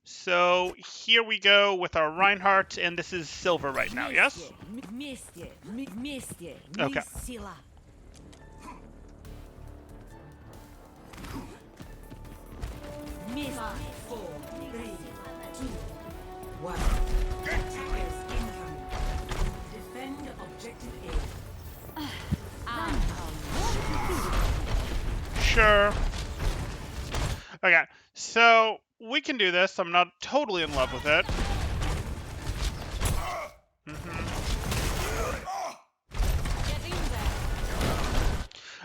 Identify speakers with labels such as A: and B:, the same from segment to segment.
A: So here we go with our Reinhardt, and this is silver right now, yes? Okay.
B: Defend objective
A: Sure. Okay, so we can do this. I'm not totally in love with it.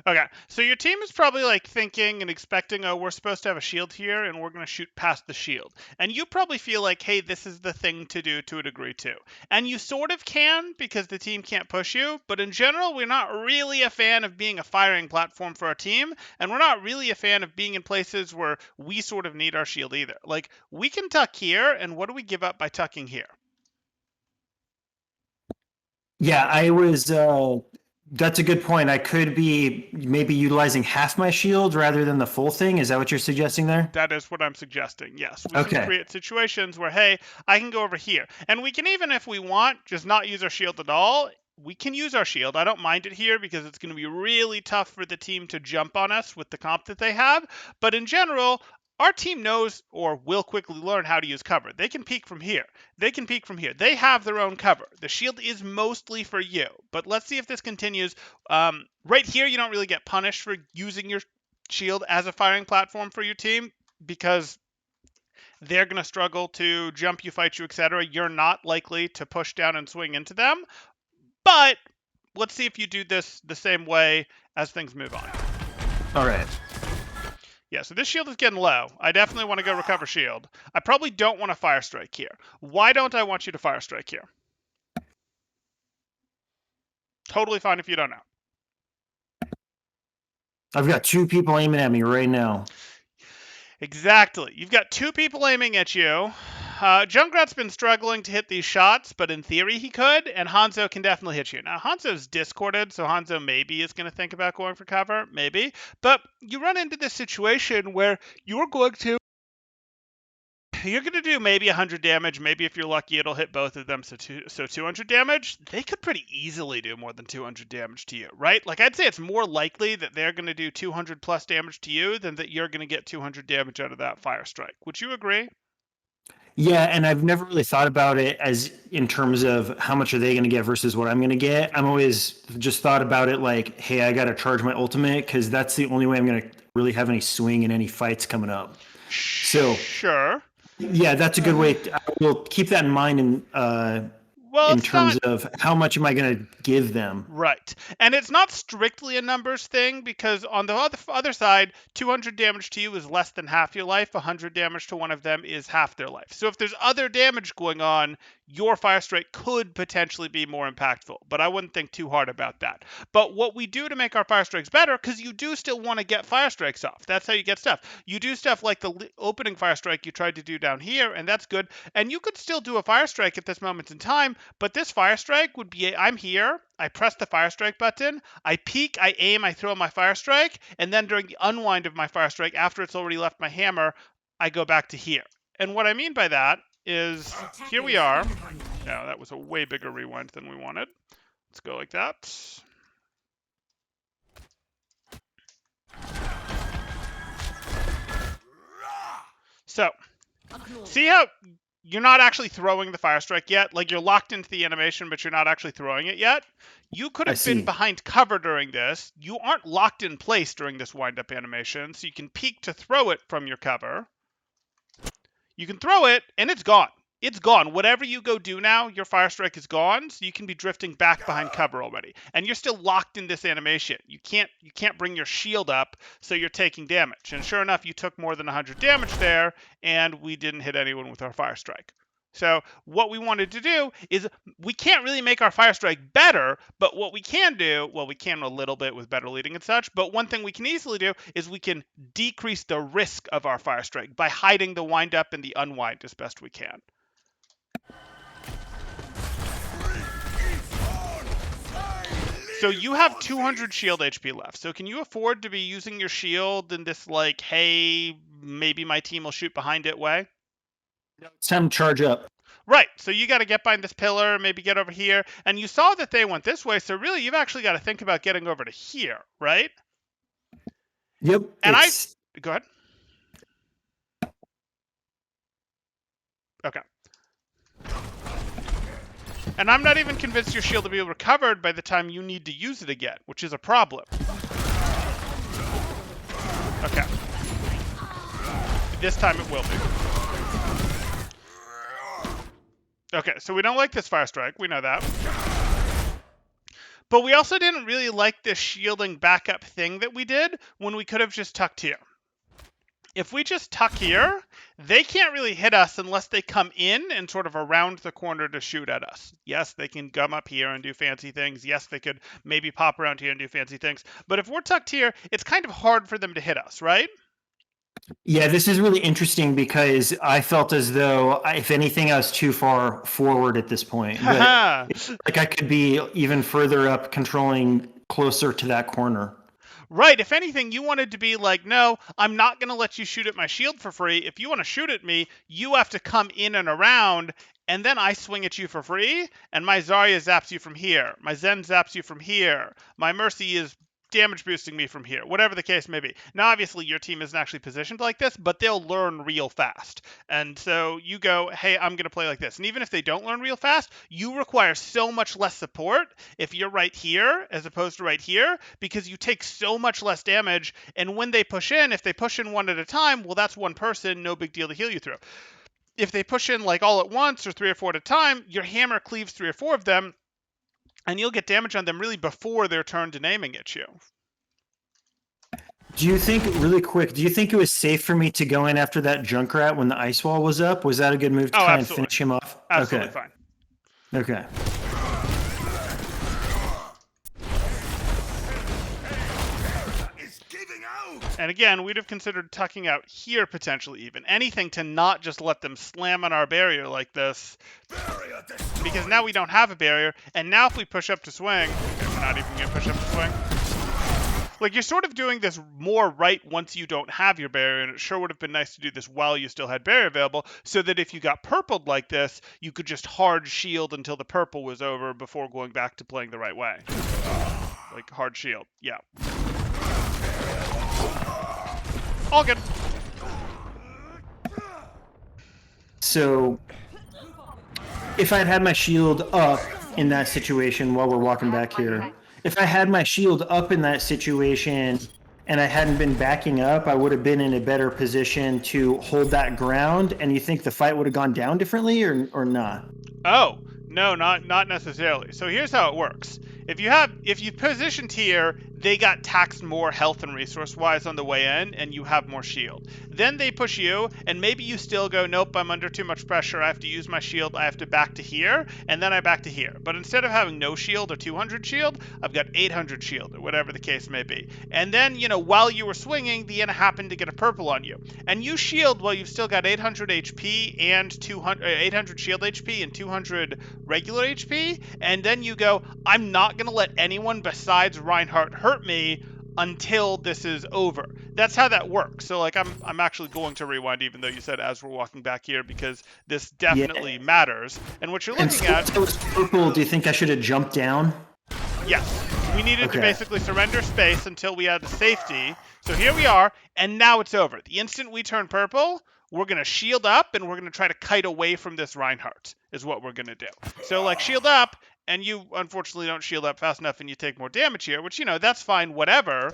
A: Okay, so your team is probably like thinking and expecting, oh, we're supposed to have a shield here and we're going to shoot past the shield. And you probably feel like, hey, this is the thing to do to a degree too. And you sort of can because the team can't push you, but in general, we're not really a fan of being a firing platform for our team, and we're not really a fan of being in places where we sort of need our shield either. Like, we can tuck here, and what do we give up by tucking here?
C: Yeah, I was. That's a good point. I could be maybe utilizing half my shield rather than the full thing. Is that what you're suggesting there?
A: That is what I'm suggesting. Yes, we can
C: Okay.
A: create situations where, hey, I can go over here. And we can even, if we want, just not use our shield at all. We can use our shield. I don't mind it here because it's going to be really tough for the team to jump on us with the comp that they have. But in general, our team knows or will quickly learn how to use cover. They can peek from here. They can peek from here. They have their own cover. The shield is mostly for you. But let's see if this continues. Right here, you don't really get punished for using your shield as a firing platform for your team because they're going to struggle to jump you, fight you, etc. You're not likely to push down and swing into them. But let's see if you do this the same way as things move on.
C: All right.
A: Yeah, so this shield is getting low. I definitely want to go recover shield. I probably don't want to fire strike here. Why don't I want you to fire strike here? Totally fine if you don't know.
C: I've got two people aiming at me right now.
A: Exactly. You've got two people aiming at you. Junkrat's been struggling to hit these shots, but in theory he could, and Hanzo can definitely hit you. Now, Hanzo's discorded, so Hanzo maybe is going to think about going for cover, maybe. But you run into this situation where you're going to do maybe 100 damage. Maybe if you're lucky, it'll hit both of them. So 200 damage. They could pretty easily do more than 200 damage to you, right? Like, I'd say it's more likely that they're going to do 200 plus damage to you than that you're going to get 200 damage out of that fire strike. Would you agree?
C: Yeah, and I've never really thought about it as in terms of how much are they going to get versus what I'm going to get. I'm always just thought about it like, hey, I got to charge my ultimate because that's the only way I'm going to really have any swing in any fights coming up. So
A: Sure.
C: yeah, that's a good way. I will keep that in mind
A: Well,
C: in
A: it's
C: terms
A: not
C: of how much am I going to give them.
A: right. And it's not strictly a numbers thing because on the other side, 200 damage to you is less than half your life. 100 damage to one of them is half their life. So if there's other damage going on, your fire strike could potentially be more impactful. But I wouldn't think too hard about that. But what we do to make our fire strikes better, because you do still want to get fire strikes off. That's how you get stuff. You do stuff like the opening fire strike you tried to do down here, and that's good. And you could still do a fire strike at this moment in time, but this fire strike would be I'm here, I press the fire strike button, I peek, I aim, I throw my fire strike, and then during the unwind of my fire strike, after it's already left my hammer, I go back to here. And what I mean by that is, here we are. Now, that was a way bigger rewind than we wanted. Let's go like that. So, see how you're not actually throwing the fire strike yet? Like, you're locked into the animation, but you're not actually throwing it yet? You could have been behind cover during this. You aren't locked in place during this wind-up animation, so you can peek to throw it from your cover. You can throw it, and it's gone. It's gone. Whatever you go do now, your fire strike is gone, so you can be drifting back behind cover already. And you're still locked in this animation. You can't bring your shield up, so you're taking damage. And sure enough, you took more than 100 damage there, and we didn't hit anyone with our fire strike. So what we wanted to do is we can't really make our fire strike better, but what we can do, well, we can a little bit with better leading and such, but one thing we can easily do is we can decrease the risk of our fire strike by hiding the wind up and the unwind as best we can. So you have 200 shield HP left. So can you afford to be using your shield in this, like, hey, maybe my team will shoot behind it way?
C: It's time to charge up.
A: Right, so you got to get behind this pillar, maybe get over here, and you saw that they went this way, so really you've actually got to think about getting over to here, right?
C: Yep.
A: And go ahead. Okay. And I'm not even convinced your shield will be recovered by the time you need to use it again, which is a problem. Okay. This time it will be. Okay, so we don't like this fire strike. We know that. But we also didn't really like this shielding backup thing that we did when we could have just tucked here. If we just tuck here, they can't really hit us unless they come in and sort of around the corner to shoot at us. Yes, they can come up here and do fancy things. Yes, they could maybe pop around here and do fancy things. But if we're tucked here, it's kind of hard for them to hit us, right?
C: Yeah, this is really interesting because I felt as though, if anything, I was too far forward at this point. But like I could be even further up, controlling closer to that corner.
A: Right. If anything, you wanted to be like, no, I'm not going to let you shoot at my shield for free. If you want to shoot at me, you have to come in and around, and then I swing at you for free, and my Zarya zaps you from here. My Zen zaps you from here. My Mercy is damage boosting me from here, whatever the case may be. Now, obviously, your team isn't actually positioned like this, but they'll learn real fast. And so you go, hey, I'm going to play like this. And even if they don't learn real fast, you require so much less support if you're right here as opposed to right here, because you take so much less damage. And when they push in, if they push in one at a time, well, that's one person, no big deal to heal you through. If they push in like all at once or 3 or 4 at a time, your hammer cleaves 3 or 4 of them, and you'll get damage on them really before their turn to aiming at you.
C: Do you think, really quick, do you think it was safe for me to go in after that Junkrat when the ice wall was up? Was that a good move to try and finish him off?
A: Absolutely fine.
C: Okay.
A: And again, we'd have considered tucking out here potentially even. Anything to not just let them slam on our barrier like this. Because now we don't have a barrier. And now if we push up to swing, okay, we're not even going to push up to swing. Like, you're sort of doing this more right once you don't have your barrier, and it sure would have been nice to do this while you still had barrier available, so that if you got purpled like this, you could just hard shield until the purple was over before going back to playing the right way. Like, hard shield. Yeah. All good.
C: So, if I had had my shield up in that situation while we're walking back here, if I had my shield up in that situation and I hadn't been backing up, I would have been in a better position to hold that ground. And you think the fight would have gone down differently or not?
A: Oh, no, not necessarily. So here's how it works. If you positioned here, they got taxed more health and resource-wise on the way in, and you have more shield. Then they push you, and maybe you still go, nope, I'm under too much pressure, I have to use my shield, I have to back to here, and then I back to here. But instead of having no shield or 200 shield, I've got 800 shield, or whatever the case may be. And then, while you were swinging, the Inna happened to get a purple on you. And you shield while you've still got 800 HP and 800 shield HP and 200 regular HP, and then you go, I'm not going to let anyone besides Reinhardt hurt me until this is over. That's how that works. So like I'm actually going to rewind, even though you said as we're walking back here, because this definitely matters. And what you're looking at,
C: if it was purple, do you think I should have jumped down?
A: Yes. We needed to basically surrender space until we had the safety. So here we are, and now it's over. The instant we turn purple, we're going to shield up, and we're going to try to kite away from this Reinhardt, is what we're going to do. So, like, shield up, and you, unfortunately, don't shield up fast enough, and you take more damage here, which, that's fine, whatever.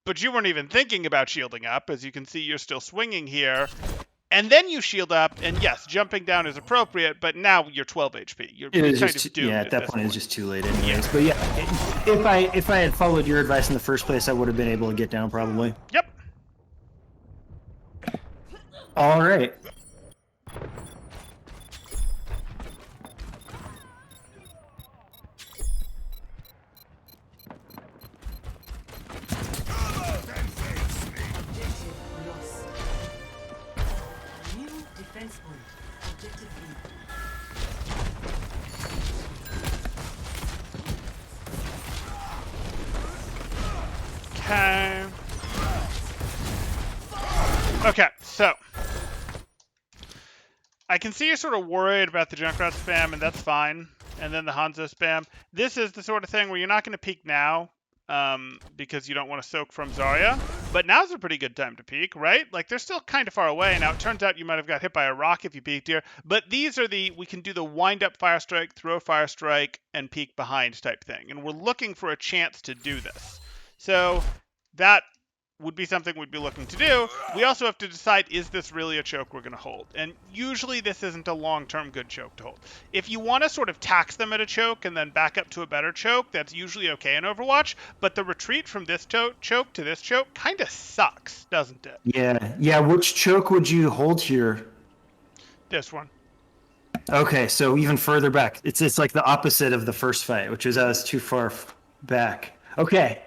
A: But you weren't even thinking about shielding up. As you can see, you're still swinging here. And then you shield up, and yes, jumping down is appropriate, but now you're 12 HP. You're kind of doomed
C: at that point. It's just too late anyways.
A: Yeah.
C: But yeah, if I had followed your advice in the first place, I would have been able to get down probably.
A: Yep.
C: All right.
A: Okay, so I can see you're sort of worried about the Junkrat spam, and that's fine. And then the Hanzo spam. This is the sort of thing where you're not going to peek now because you don't want to soak from Zarya. But now's a pretty good time to peek, right? Like, they're still kind of far away. Now, it turns out you might have got hit by a rock if you peeked here. But these are we can do the wind-up Fire Strike, throw Fire Strike, and peek behind type thing. And we're looking for a chance to do this. So that would be something we'd be looking to do. We also have to decide, is this really a choke we're going to hold? And usually this isn't a long-term good choke to hold. If you want to sort of tax them at a choke and then back up to a better choke, that's usually okay in Overwatch. But the retreat from this choke to this choke kind of sucks, doesn't it?
C: Yeah. Which choke would you hold here?
A: This one.
C: Okay, so even further back. It's like the opposite of the first fight, which is I was too far back. Okay.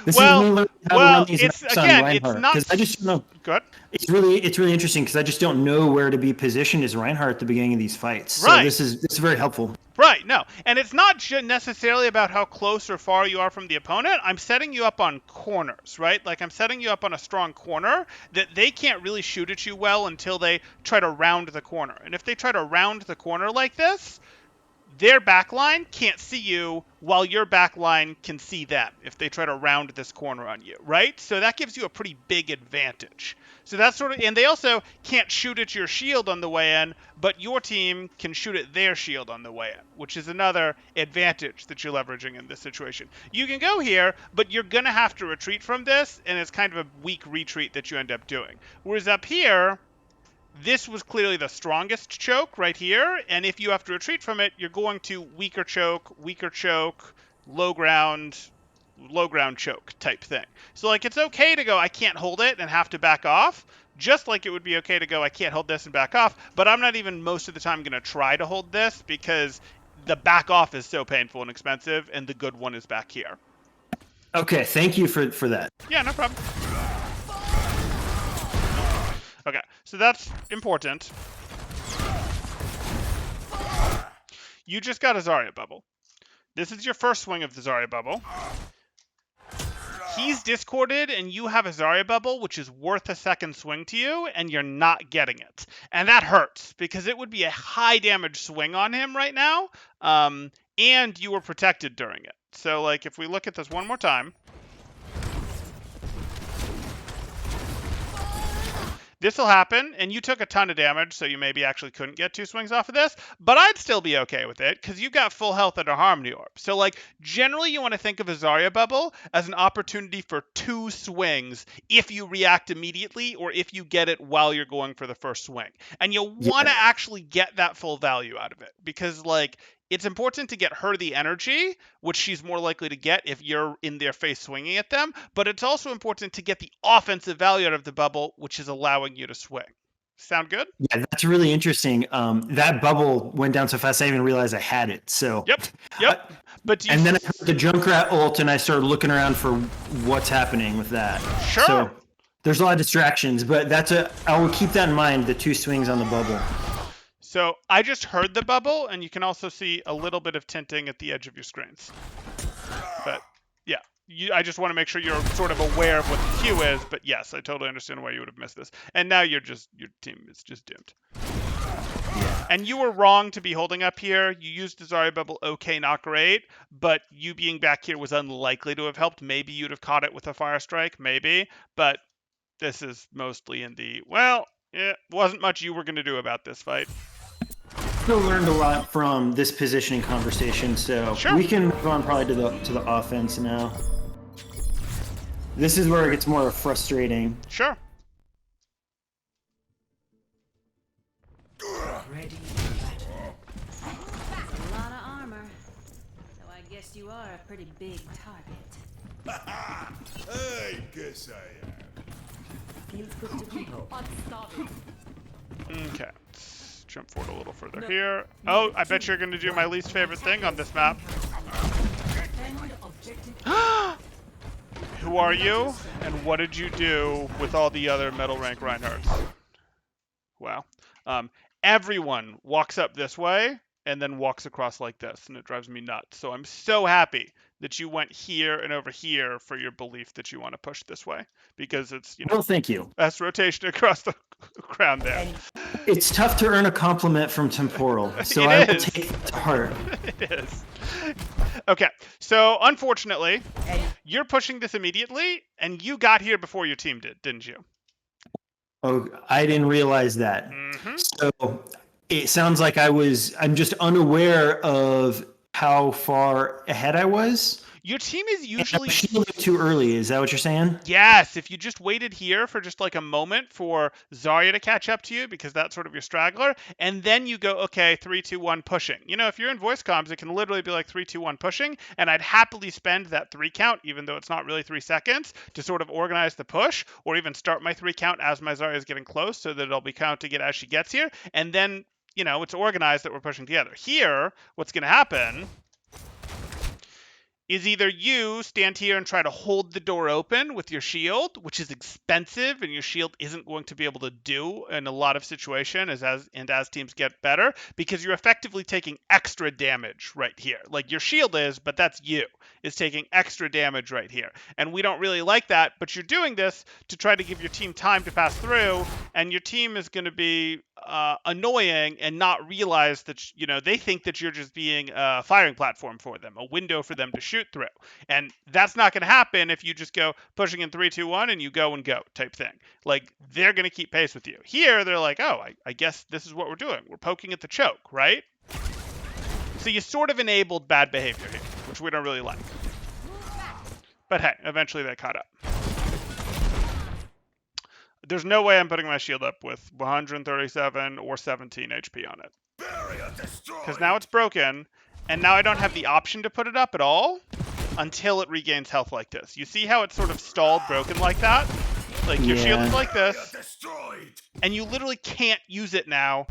C: This is me learning how to run these maps on Reinhardt, because I just don't know.
A: Good.
C: It's really interesting because I just don't know where to be positioned as Reinhardt at the beginning of these fights.
A: Right.
C: So this is very helpful.
A: Right, no. And it's not necessarily about how close or far you are from the opponent. I'm setting you up on corners, right? Like, I'm setting you up on a strong corner that they can't really shoot at you well until they try to round the corner. And if they try to round the corner like this, their backline can't see you while your backline can see them if they try to round this corner on you, right? So that gives you a pretty big advantage. So that's sort of, and they also can't shoot at your shield on the way in, but your team can shoot at their shield on the way in, which is another advantage that you're leveraging in this situation. You can go here, but you're going to have to retreat from this, and it's kind of a weak retreat that you end up doing. Whereas up here, this was clearly the strongest choke right here, and if you have to retreat from it, you're going to weaker choke, low ground choke type thing. So, like, it's okay to go, I can't hold it and have to back off, just like it would be okay to go, I can't hold this and back off, but I'm not even most of the time going to try to hold this because the back off is so painful and expensive, and the good one is back here.
C: Okay, thank you for that.
A: Yeah, no problem. Okay, so that's important. You just got a Zarya bubble. This is your first swing of the Zarya bubble. He's discorded, and you have a Zarya bubble, which is worth a second swing to you, and you're not getting it. And that hurts, because it would be a high damage swing on him right now, and you were protected during it. So, like, if we look at this one more time, this will happen, and you took a ton of damage, so you maybe actually couldn't get 2 swings off of this, but I'd still be okay with it, because you've got full health and a Harmony Orb. So, like, generally you want to think of a Zarya Bubble as an opportunity for 2 swings if you react immediately, or if you get it while you're going for the first swing. And you'll want to actually get that full value out of it, because, like, it's important to get her the energy, which she's more likely to get if you're in their face swinging at them, but it's also important to get the offensive value out of the bubble, which is allowing you to swing. Sound good?
C: Yeah, that's really interesting. That bubble went down so fast I didn't even realize I had it. So
A: Yep. But
C: and then I heard the Junkrat ult, and I started looking around for what's happening with that.
A: Sure.
C: So there's a lot of distractions, but I will keep that in mind, the 2 swings on the bubble.
A: So I just heard the bubble, and you can also see a little bit of tinting at the edge of your screens. But yeah, I just want to make sure you're sort of aware of what the cue is. But yes, I totally understand why you would have missed this. And now your team is just doomed. And you were wrong to be holding up here. You used the Zarya bubble, okay, not great. But you being back here was unlikely to have helped. Maybe you'd have caught it with a Fire Strike, maybe. But this is mostly in the, well, it wasn't much you were going to do about this fight.
C: Still learned a lot from this positioning conversation, so we can move on probably to the offense now. This is where it gets more frustrating.
A: Sure.
B: Ready for battle. A lot of armor, so I guess you are a pretty big target.
D: I guess I am.
B: Feels good to be unstoppable.
A: Okay. Jump forward a little further here. Oh, I bet you're going to do my least favorite thing on this map. Who are you, and what did you do with all the other metal rank Reinhardts? Wow. Everyone walks up this way and then walks across like this, and it drives me nuts. So I'm so happy that you went here and over here for your belief that you want to push this way, because it's,
C: Well, thank you.
A: best rotation across the crown there.
C: It's tough to earn a compliment from Temporal, so
A: It
C: I will
A: is.
C: take it to heart.
A: It is. Okay, so unfortunately, you're pushing this immediately, and you got here before your team did, didn't you?
C: Oh, I didn't realize that.
A: Mm-hmm.
C: So it sounds like I'm just unaware of how far ahead I was.
A: Your team is usually
C: Shielded too early. Is that what you're saying?
A: Yes, if you just waited here for just like a moment for Zarya to catch up to you, because that's sort of your straggler, and then you go, okay, 3, 2, 1, pushing. You know, if you're in voice comms, it can literally be like 3, 2, 1, pushing, and I'd happily spend that 3 count, even though it's not really 3 seconds, to sort of organize the push, or even start my 3 count as my Zarya is getting close, so that it'll be counting it as she gets here, and then, you know, it's organized that we're pushing together. Here, what's going to happen is either you stand here and try to hold the door open with your shield, which is expensive and your shield isn't going to be able to do in a lot of situations as teams get better, because you're effectively taking extra damage right here. Like your shield is, but that's you, is taking extra damage right here. And we don't really like that, but you're doing this to try to give your team time to pass through, and your team is going to be annoying and not realize that, you know, they think that you're just being a firing platform for them, a window for them to shoot through. And that's not going to happen if you just go pushing in 3, 2, 1 and you go and go type thing. Like, they're going to keep pace with you. Here, they're like, oh, I guess this is what we're doing. We're poking at the choke, right? So you sort of enabled bad behavior here, which we don't really like. But hey, eventually they caught up. There's no way I'm putting my shield up with 137 or 17 HP on it. Because now it's broken, and now I don't have the option to put it up at all until it regains health like this. You see how it's sort of stalled broken like that? Like, your shield is like this, and you literally can't use it now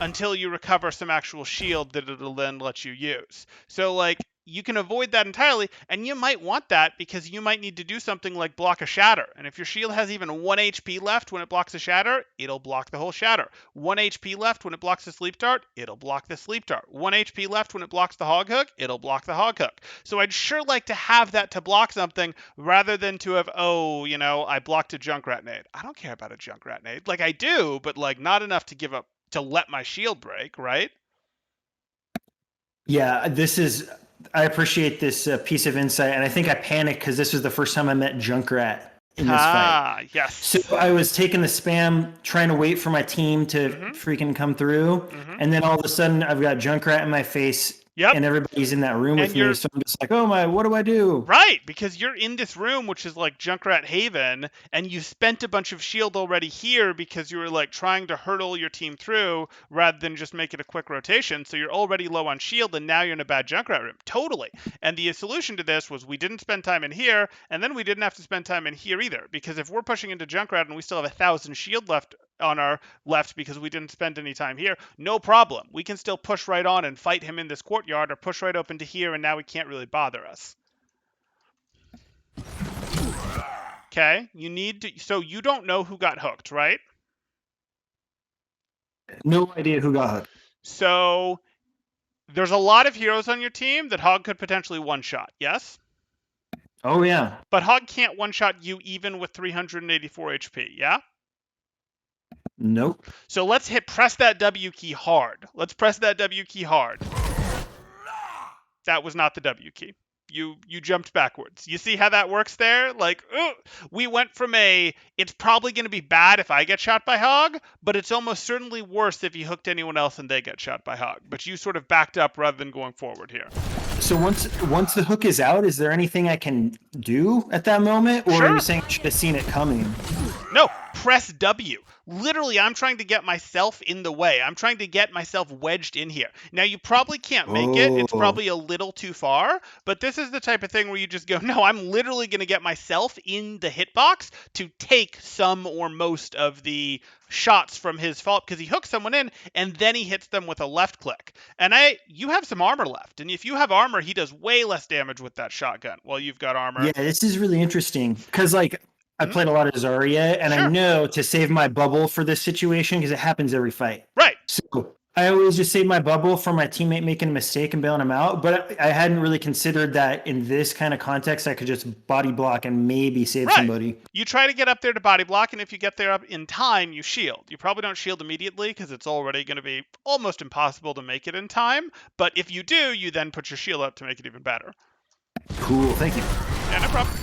A: until you recover some actual shield that it'll then let you use. So, like, you can avoid that entirely, and you might want that because you might need to do something like block a shatter. And if your shield has even 1 HP left when it blocks a shatter, it'll block the whole shatter. 1 HP left when it blocks the sleep dart, it'll block the sleep dart. 1 HP left when it blocks the hog hook, it'll block the hog hook. So I'd sure like to have that to block something rather than to have, oh, you know, I blocked a Junkrat nade. I don't care about a Junkrat nade. Like, I do, but like not enough to give up to let my shield break, right?
C: Yeah, I appreciate this piece of insight, and I think I panicked because this was the first time I met Junkrat in this fight.
A: Yes.
C: So I was taking the spam, trying to wait for my team to freaking come through, and then all of a sudden I've got Junkrat in my face, and everybody's in that room with me, so I'm just like, oh my, what do I do?
A: Right, because you're in this room, which is like Junkrat Haven, and you spent a bunch of shield already here because you were like trying to hurdle your team through rather than just make it a quick rotation. So you're already low on shield, and now you're in a bad Junkrat room. Totally. And the solution to this was we didn't spend time in here, and then we didn't have to spend time in here either, because if we're pushing into Junkrat and we still have 1,000 shield left on our left because we didn't spend any time here, no problem. We can still push right on and fight him in this courtyard, or push right open to here, and now he can't really bother us. Okay, you need to, so you don't know who got hooked, right?
C: No idea who got hooked.
A: So there's a lot of heroes on your team that Hog could potentially one-shot, yes?
C: Oh yeah.
A: But Hog can't one-shot you even with 384 HP, yeah?
C: Nope.
A: So let's press that W key hard. Let's press that W key hard. That was not the W key. You jumped backwards. You see how that works there? Like, we went from it's probably going to be bad if I get shot by Hog, but it's almost certainly worse if he hooked anyone else and they get shot by Hog. But you sort of backed up rather than going forward here.
C: So once the hook is out, is there anything I can do at that moment? Or are you saying I should have seen it coming?
A: No, press W. Literally, I'm trying to get myself in the way. I'm trying to get myself wedged in here. Now, you probably can't make it. It's probably a little too far. But this is the type of thing where you just go, no, I'm literally going to get myself in the hitbox to take some or most of the shots from his fault, because he hooks someone in and then he hits them with a left click. And you have some armor left. And if you have armor, he does way less damage with that shotgun while you've got armor.
C: Yeah, this is really interesting because, like, I played a lot of Zarya, and I know to save my bubble for this situation, because it happens every fight.
A: Right.
C: So I always just save my bubble for my teammate making a mistake and bailing him out. But I hadn't really considered that in this kind of context, I could just body block and maybe save
A: Right.
C: somebody.
A: You try to get up there to body block, and if you get there up in time, you shield. You probably don't shield immediately because it's already going to be almost impossible to make it in time. But if you do, you then put your shield up to make it even better.
C: Cool, thank you.
A: Yeah, no problem.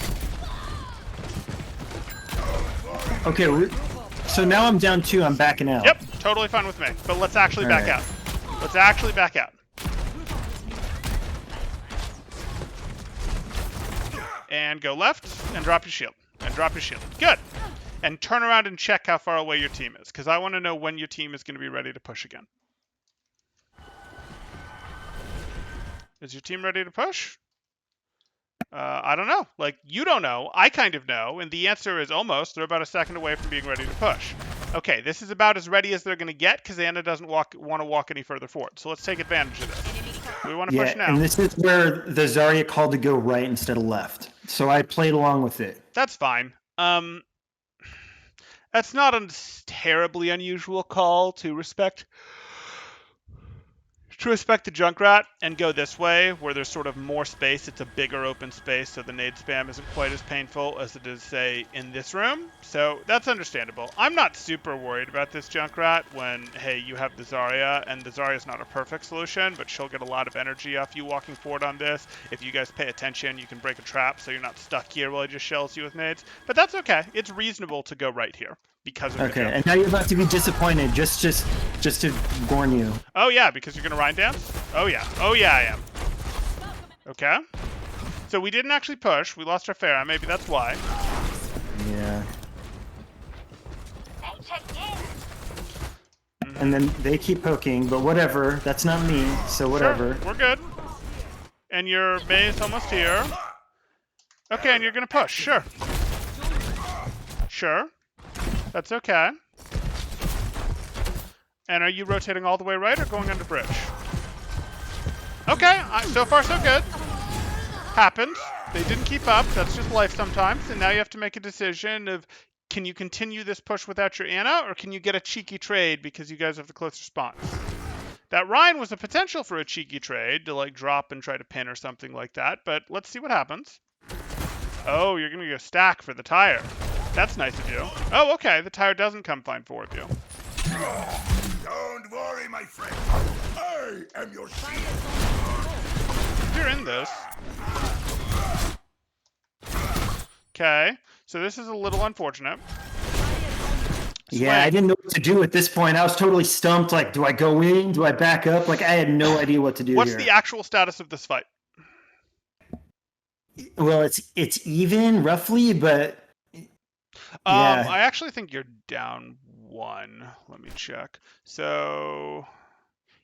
C: Okay, so now I'm down 2. I'm backing out.
A: Yep, totally fine with me. But let's actually back out. Let's actually back out. And go left, and drop your shield. And drop your shield. Good. And turn around and check how far away your team is, because I want to know when your team is going to be ready to push again. Is your team ready to push? I don't know. Like, you don't know. I kind of know. And the answer is almost. They're about a second away from being ready to push. Okay, this is about as ready as they're going to get because Anna doesn't want to walk any further forward. So let's take advantage of this. We want to push now.
C: And this is where the Zarya called to go right instead of left. So I played along with it.
A: That's fine. That's not a terribly unusual call to respect the Junkrat and go this way, where there's sort of more space. It's a bigger open space, so the nade spam isn't quite as painful as it is, say, in this room. So that's understandable. I'm not super worried about this Junkrat when, hey, you have the Zarya, and the Zarya's not a perfect solution, but she'll get a lot of energy off you walking forward on this. If you guys pay attention, you can break a trap, so you're not stuck here while he just shells you with nades. But that's okay. It's reasonable to go right here. Because of
C: okay, and now you're about to be disappointed, just to warn you.
A: Oh yeah, because you're gonna Rein dance? Oh yeah, I am. Okay. So we didn't actually push, we lost our Pharah, maybe that's why.
C: Yeah. And then they keep poking, but whatever, that's not me, so whatever.
A: Sure, we're good. And your Mei's almost here. Okay, and you're gonna push, sure. Sure. That's okay. And are you rotating all the way right or going under bridge? Okay, so far so good. Happened. They didn't keep up. That's just life sometimes. And now you have to make a decision of, can you continue this push without your Anna, or can you get a cheeky trade because you guys have the closer spawns? That Rein was a potential for a cheeky trade to like drop and try to pin or something like that, but let's see what happens. Oh, you're gonna go stack for the tire. That's nice of you. Oh, okay. The tire doesn't come find 4 of you.
D: Don't worry, my friend. I am your shield.
A: You're in this. Okay. So this is a little unfortunate.
C: Yeah, I didn't know what to do at this point. I was totally stumped. Like, do I go in? Do I back up? Like, I had no idea what to do.
A: What's the actual status of this fight?
C: Well, it's even roughly, but yeah.
A: I actually think you're down 1. Let me check. So,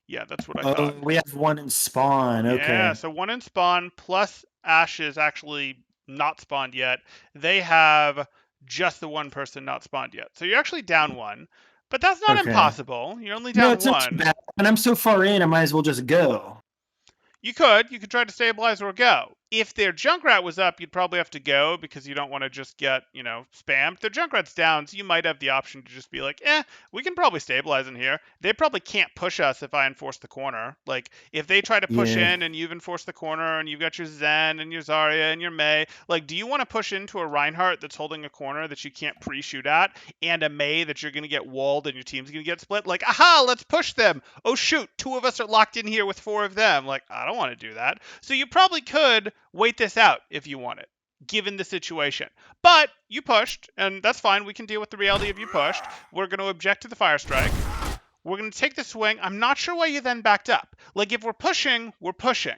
A: yeah, that's what I thought.
C: We have 1 in spawn. Okay.
A: Yeah, so 1 in spawn plus Ash is actually not spawned yet. They have just the 1 person not spawned yet. So you're actually down 1. But that's not impossible. You're only down 1.
C: Not too bad. And I'm so far in, I might as well just go.
A: You could try to stabilize or go. If their Junkrat was up, you'd probably have to go because you don't want to just get, spammed. Their Junkrat's down, so you might have the option to just be like, we can probably stabilize in here. They probably can't push us if I enforce the corner. Like, if they try to push in and you've enforced the corner and you've got your Zen and your Zarya and your Mei, like, do you want to push into a Reinhardt that's holding a corner that you can't pre-shoot at and a Mei that you're going to get walled and your team's going to get split? Like, aha, let's push them. Oh, shoot, 2 of us are locked in here with 4 of them. Like, I don't want to do that. So you probably could wait this out if you want it, given the situation. But you pushed, and that's fine. We can deal with the reality of you pushed. We're going to object to the fire strike. We're going to take the swing. I'm not sure why you then backed up. Like, if we're pushing, we're pushing.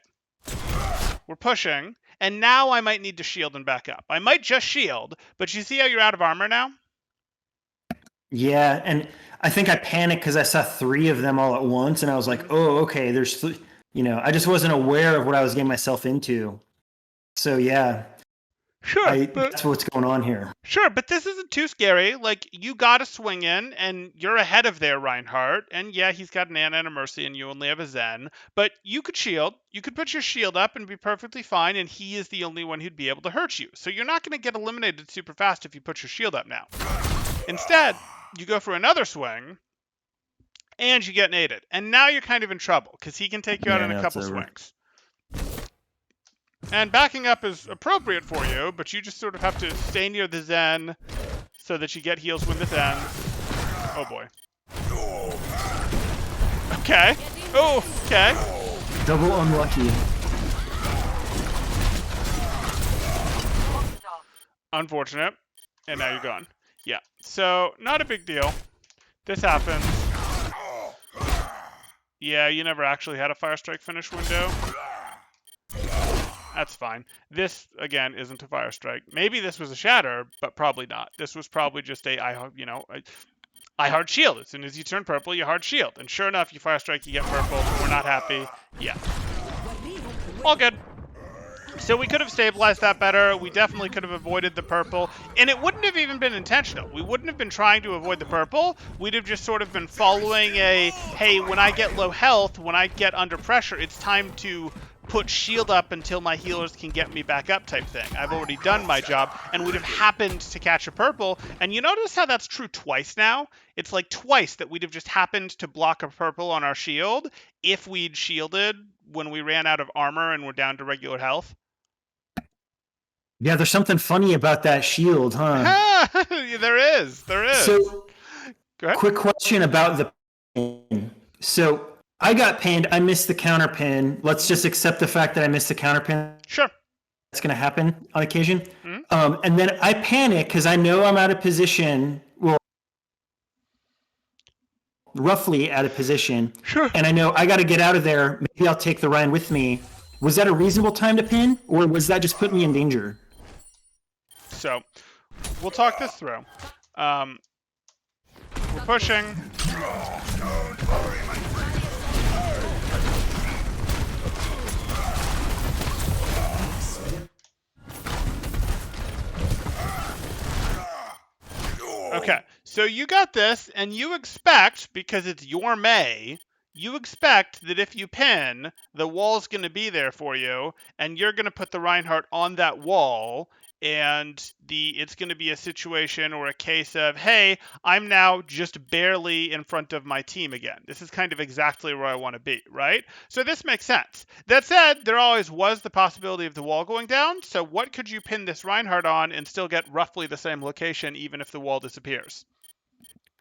A: We're pushing, and now I might need to shield and back up. I might just shield, but you see how you're out of armor now?
C: Yeah, and I think I panicked because I saw 3 of them all at once, and I was like, oh, okay, there's, I just wasn't aware of what I was getting myself into. So, yeah.
A: Sure.
C: That's what's going on here.
A: Sure, but this isn't too scary. Like, you got a swing in, and you're ahead of their Reinhardt. And yeah, he's got an Anna and a Mercy, and you only have a Zen. But you could shield. You could put your shield up and be perfectly fine, and he is the only one who'd be able to hurt you. So you're not going to get eliminated super fast if you put your shield up now. Instead, you go for another swing, and you get naded. And now you're kind of in trouble, because he can take you out in a
C: now
A: couple
C: it's over.
A: swings. And backing up is appropriate for you, but you just sort of have to stay near the Zen so that you get heals when this ends. Oh boy. Okay. Oh, okay.
C: Double unlucky.
A: Unfortunate. And now you're gone. Yeah. So, not a big deal. This happens. Yeah, you never actually had a Fire Strike finish window. That's fine. This, again, isn't a Fire Strike. Maybe this was a Shatter, but probably not. This was probably just a I hard shield. As soon as you turn purple, you hard shield. And sure enough, you Fire Strike, you get purple. We're not happy. Yeah. All good. So we could have stabilized that better. We definitely could have avoided the purple. And it wouldn't have even been intentional. We wouldn't have been trying to avoid the purple. We'd have just sort of been following a, hey, when I get low health, when I get under pressure, it's time to put shield up until my healers can get me back up type thing. I've already done my job, and we'd have happened to catch a purple. And you notice how that's true twice now? It's like twice that we'd have just happened to block a purple on our shield if we'd shielded when we ran out of armor and were down to regular health.
C: Yeah, there's something funny about that shield, huh?
A: There is.
C: So,
A: Go ahead.
C: quick question about the pin. So, I got pinned. I missed the counter pin. Let's just accept the fact that I missed the counter pin.
A: Sure.
C: That's going to happen on occasion. Mm-hmm. And then I panic because I know I'm out of position. Well, roughly out of position.
A: Sure.
C: And I know I got to get out of there. Maybe I'll take the Rein with me. Was that a reasonable time to pin, or was that just putting me in danger?
A: So, we'll talk this through. We're pushing. Okay, so you got this, and you expect, because it's your May, you expect that if you pin, the wall's going to be there for you, and you're going to put the Reinhardt on that wall, and it's going to be a situation or a case of, hey, I'm now just barely in front of my team again. This is kind of exactly where I want to be, right? So this makes sense. That said, there always was the possibility of the wall going down, so what could you pin this Reinhardt on and still get roughly the same location even if the wall disappears?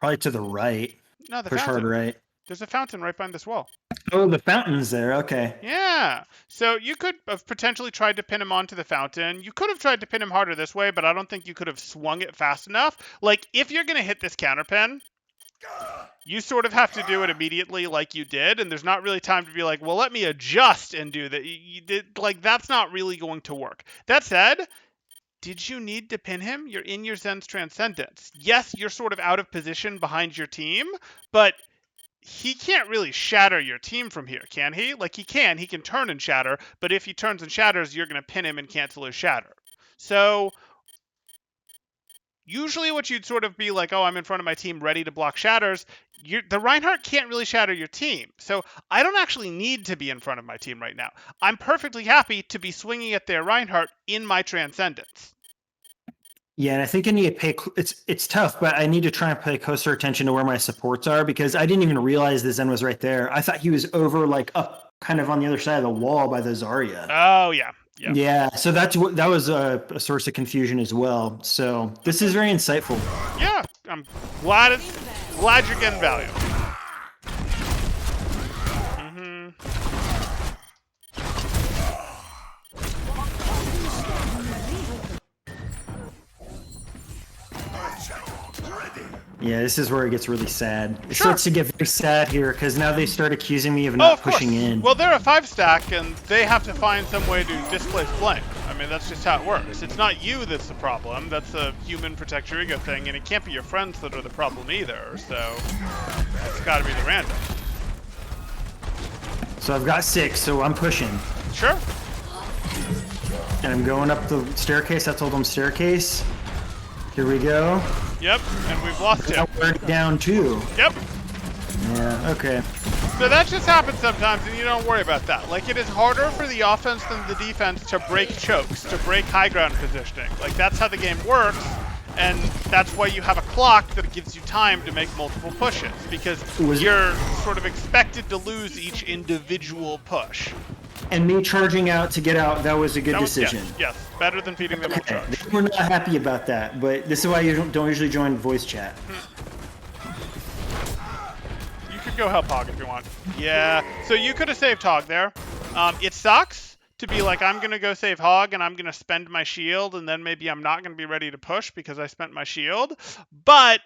C: Probably to the right.
A: No, the
C: Push
A: fountain.
C: hard right.
A: There's a fountain right behind this wall.
C: Oh, the fountain's there. Okay.
A: Yeah. So you could have potentially tried to pin him onto the fountain. You could have tried to pin him harder this way, but I don't think you could have swung it fast enough. Like, if you're going to hit this counter pin, you sort of have to do it immediately like you did, and there's not really time to be like, well, let me adjust and do that. You did, like, that's not really going to work. That said, did you need to pin him? You're in your Zen's Transcendence. Yes, you're sort of out of position behind your team, but he can't really shatter your team from here, can he? Like, he can turn and shatter, but if he turns and shatters, you're going to pin him and cancel his shatter. So usually what you'd sort of be like, oh, I'm in front of my team ready to block shatters. The Reinhardt can't really shatter your team. So I don't actually need to be in front of my team right now. I'm perfectly happy to be swinging at their Reinhardt in my Transcendence.
C: Yeah, and I think I need to pay. It's tough, but I need to try and pay closer attention to where my supports are because I didn't even realize the Zen was right there. I thought he was over, like up, kind of on the other side of the wall by the Zarya.
A: Oh yeah, yeah.
C: Yeah. So that was a source of confusion as well. So this is very insightful.
A: Yeah, I'm glad you're getting value.
C: Yeah, this is where it gets really sad. It starts to get very sad here because now they start accusing me of not
A: of
C: pushing in.
A: Well, they're a 5-stack, and they have to find some way to displace blame. I mean, that's just how it works. It's not you that's the problem. That's a human protect your ego thing, and it can't be your friends that are the problem either. So it's got to be the random.
C: So I've got 6, so I'm pushing.
A: Sure.
C: And I'm going up the staircase. I told them staircase. Here we go.
A: Yep, and we've lost him.
C: We're down 2.
A: Yep.
C: Yeah, okay.
A: So that just happens sometimes, and you don't worry about that. Like, it is harder for the offense than the defense to break chokes, to break high ground positioning. Like, that's how the game works. And that's why you have a clock that gives you time to make multiple pushes, because you're sort of expected to lose each individual push.
C: And me charging out to get out, that was a good decision.
A: Yes, better than feeding them on charge.
C: We're not happy about that, but this is why you don't usually join voice chat.
A: You could go help Hog if you want. Yeah, so you could have saved Hog there. It sucks to be like, I'm going to go save Hog and I'm going to spend my shield, and then maybe I'm not going to be ready to push because I spent my shield. But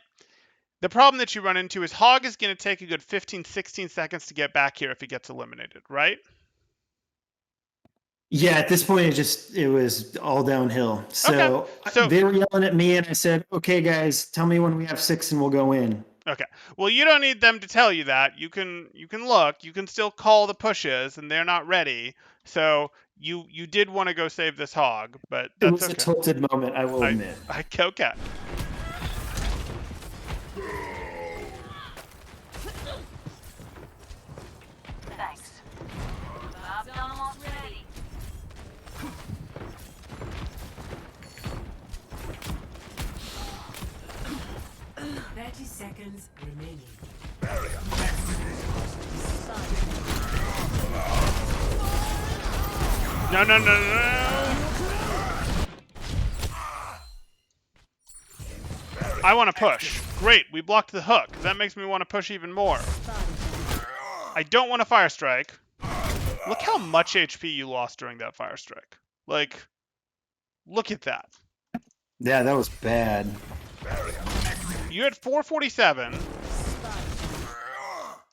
A: the problem that you run into is Hog is going to take a good 15, 16 seconds to get back here if he gets eliminated, right?
C: Yeah, at this point, it was all downhill. So they were yelling at me, and I said, okay, guys, tell me when we have 6 and we'll go in.
A: Okay. Well, you don't need them to tell you that. You can look. You can still call the pushes, and they're not ready. So you did want to go save this Hog, but that's okay.
C: It was a tilted moment, I will admit.
A: Okay.
B: Thanks. Bob's almost ready. 30 seconds remaining.
A: No. I want to push. Great, we blocked the hook. That makes me want to push even more. I don't want to fire strike. Look how much HP you lost during that fire strike. Like, look at that.
C: Yeah, that was bad.
A: You had 447.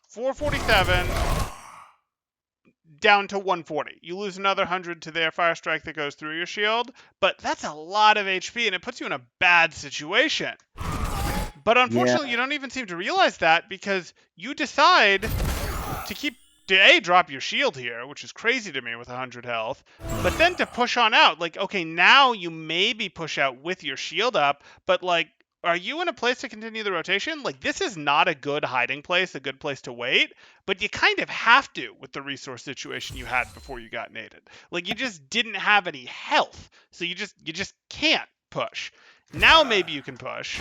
A: 447 down to 140. You lose another 100 to their fire strike that goes through your shield, but that's a lot of HP, and it puts you in a bad situation. But unfortunately, you don't even seem to realize that, because you decide to drop your shield here, which is crazy to me with 100 health, but then to push on out. Like, okay, now you maybe push out with your shield up, but like, are you in a place to continue the rotation? Like, this is not a good hiding place, a good place to wait, but you kind of have to with the resource situation you had before you got naded. Like, you just didn't have any health, so you just can't push. Now maybe you can push,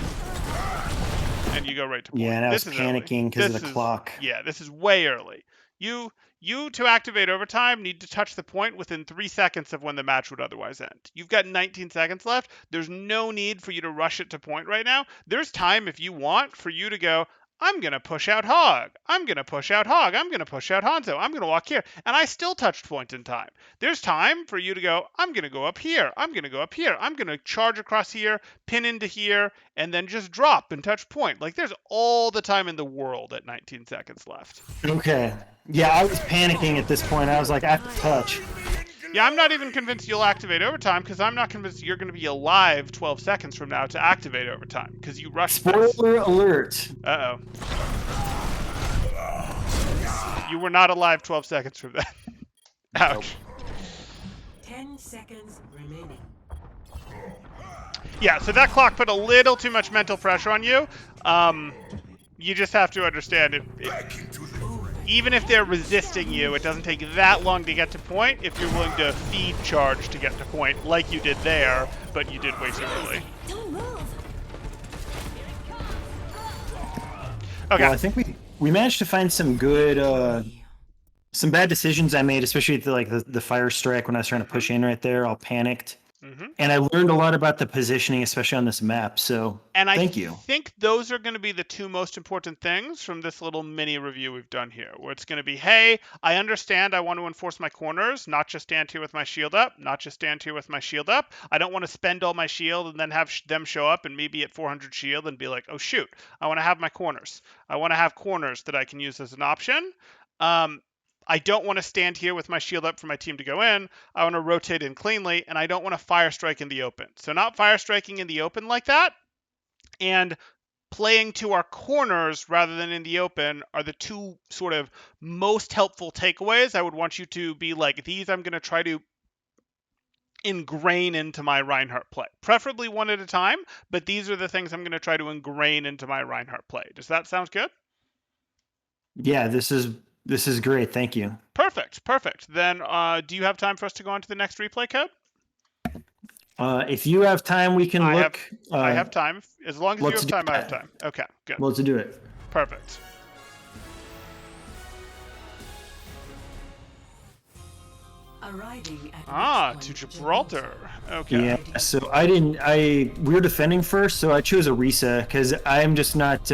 A: and you go right to point.
C: Yeah, and I was panicking because of the clock.
A: Yeah, this is way early. You to activate overtime need to touch the point within 3 seconds of when the match would otherwise end. You've got 19 seconds left. There's no need for you to rush it to point right now. There's time, if you want, for you to go, I'm going to push out Hog. I'm going to push out Hog. I'm going to push out Hanzo. I'm going to walk here. And I still touched point in time. There's time for you to go, I'm going to go up here. I'm going to go up here. I'm going to charge across here, pin into here, and then just drop and touch point. Like, there's all the time in the world at 19 seconds left.
C: Okay. Yeah, I was panicking at this point. I was like, I have to touch.
A: Yeah, I'm not even convinced you'll activate overtime, because I'm not convinced you're going to be alive 12 seconds from now to activate overtime, because you rushed.
C: Spoiler alert.
A: Uh-oh. You were not alive 12 seconds from that. Ouch.
B: 10 seconds remaining.
A: Yeah, so that clock put a little too much mental pressure on you. You just have to understand it. Even if they're resisting you, it doesn't take that long to get to point if you're willing to feed charge to get to point, like you did there, but you did way too early.
B: Don't move.
A: Okay.
C: Well, I think we managed to find some good, some bad decisions I made, especially at the fire strike when I was trying to push in right there, all panicked.
A: Mm-hmm.
C: And I learned a lot about the positioning, especially on this map. So thank you.
A: I think those are going to be the two most important things from this little mini review we've done here, where it's going to be, hey, I understand I want to enforce my corners, not just stand here with my shield up, not just stand here with my shield up. I don't want to spend all my shield and then have them show up and me be at 400 shield and be like, oh, shoot, I want to have my corners. I want to have corners that I can use as an option. I don't want to stand here with my shield up for my team to go in. I want to rotate in cleanly, and I don't want to fire strike in the open. So not fire striking in the open like that, and playing to our corners rather than in the open are the two sort of most helpful takeaways. I would want you to be like, these I'm going to try to ingrain into my Reinhardt play. Preferably one at a time, but these are the things I'm going to try to ingrain into my Reinhardt play. Does that sound good?
C: Yeah, this is great. Thank you.
A: Perfect. Then do you have time for us to go on to the next replay code?
C: If you have time, we can
A: I
C: look.
A: have time. As long as you
C: let's
A: have
C: do
A: time, I have
C: that.
A: time. Okay, good.
C: Let's do it.
A: Perfect.
B: Arriving at
A: To Gibraltar. Okay.
C: Yeah. So we were defending first, so I chose a Risa because I'm just not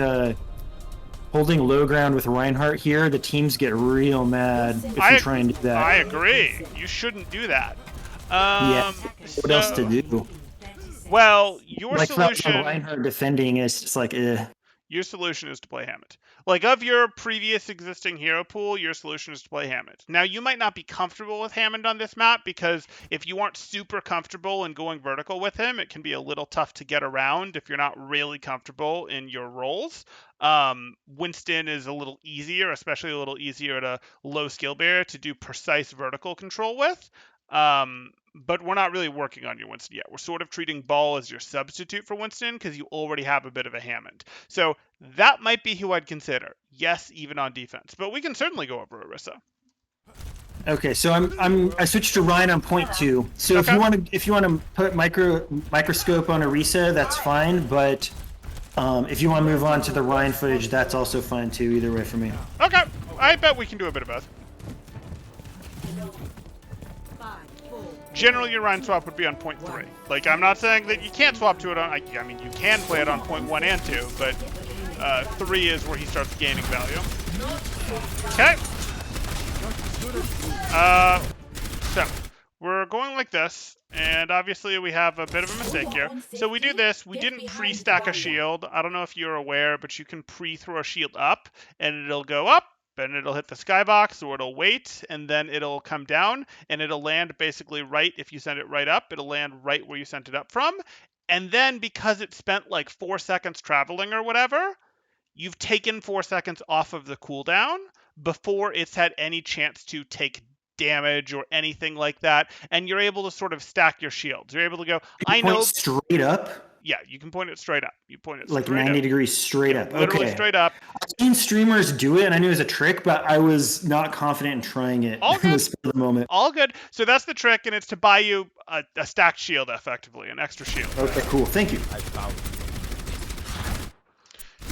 C: holding low ground with Reinhardt here. The teams get real mad if you try and do that.
A: I agree. You shouldn't do that.
C: Yeah. What else to do?
A: Well, your
C: Like
A: solution.
C: Reinhardt defending is just like,
A: Your solution is to play Hammond. Like, of your previous existing hero pool, your solution is to play Hammond. Now, you might not be comfortable with Hammond on this map, because if you aren't super comfortable in going vertical with him, it can be a little tough to get around if you're not really comfortable in your roles. Winston is a little easier, especially a little easier at a low skill barrier to do precise vertical control with. But we're not really working on your Winston yet. We're sort of treating Ball as your substitute for Winston because you already have a bit of a Hammond. So that might be who I'd consider. Yes, even on defense. But we can certainly go over Orisa.
C: okay, so I switched to Rein on point 2. So
A: Okay.
C: if you want to put microscope on Orisa, that's fine. But if you want to move on to the Rein footage, that's also fine too. Either way for me.
A: Okay, I bet we can do a bit of both. Generally, your Rein swap would be on point 3. Like, I'm not saying that you can't swap to it on. I mean, you can play it on point 1 and 2, but 3 is where he starts gaining value. Okay. So we're going like this, and obviously we have a bit of a mistake here. So we do this. We didn't pre-stack a shield. I don't know if you're aware, but you can pre-throw a shield up, and it'll go up, and it'll hit the skybox, or it'll wait, and then it'll come down, and it'll land basically right. If you send it right up, it'll land right where you sent it up from. And then because it spent like 4 seconds traveling or whatever, you've taken 4 seconds off of the cooldown before it's had any chance to take damage or anything like that, and you're able to sort of stack your shields. You're able to go, I know.
C: Straight up?
A: Yeah, you can point it straight up. You point it
C: like
A: straight
C: 90
A: up.
C: degrees straight up.
A: Literally
C: okay.
A: straight up.
C: I've seen streamers do it, and I knew it was a trick, but I was not confident in trying it.
A: All good.
C: For the moment.
A: All good. So that's the trick, and it's to buy you a stacked shield, effectively, an extra shield.
C: Okay, cool. Thank you.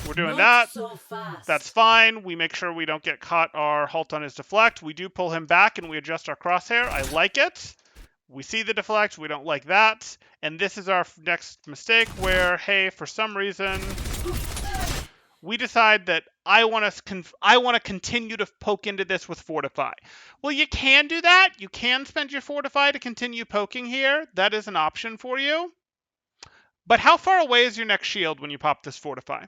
A: We're doing that. That's fine. We make sure we don't get caught our halt on his deflect. We do pull him back, and we adjust our crosshair. I like it. We see the deflect. We don't like that. And this is our next mistake where, hey, for some reason, we decide that I want to continue to poke into this with Fortify. Well, you can do that. You can spend your Fortify to continue poking here. That is an option for you. But how far away is your next shield when you pop this Fortify?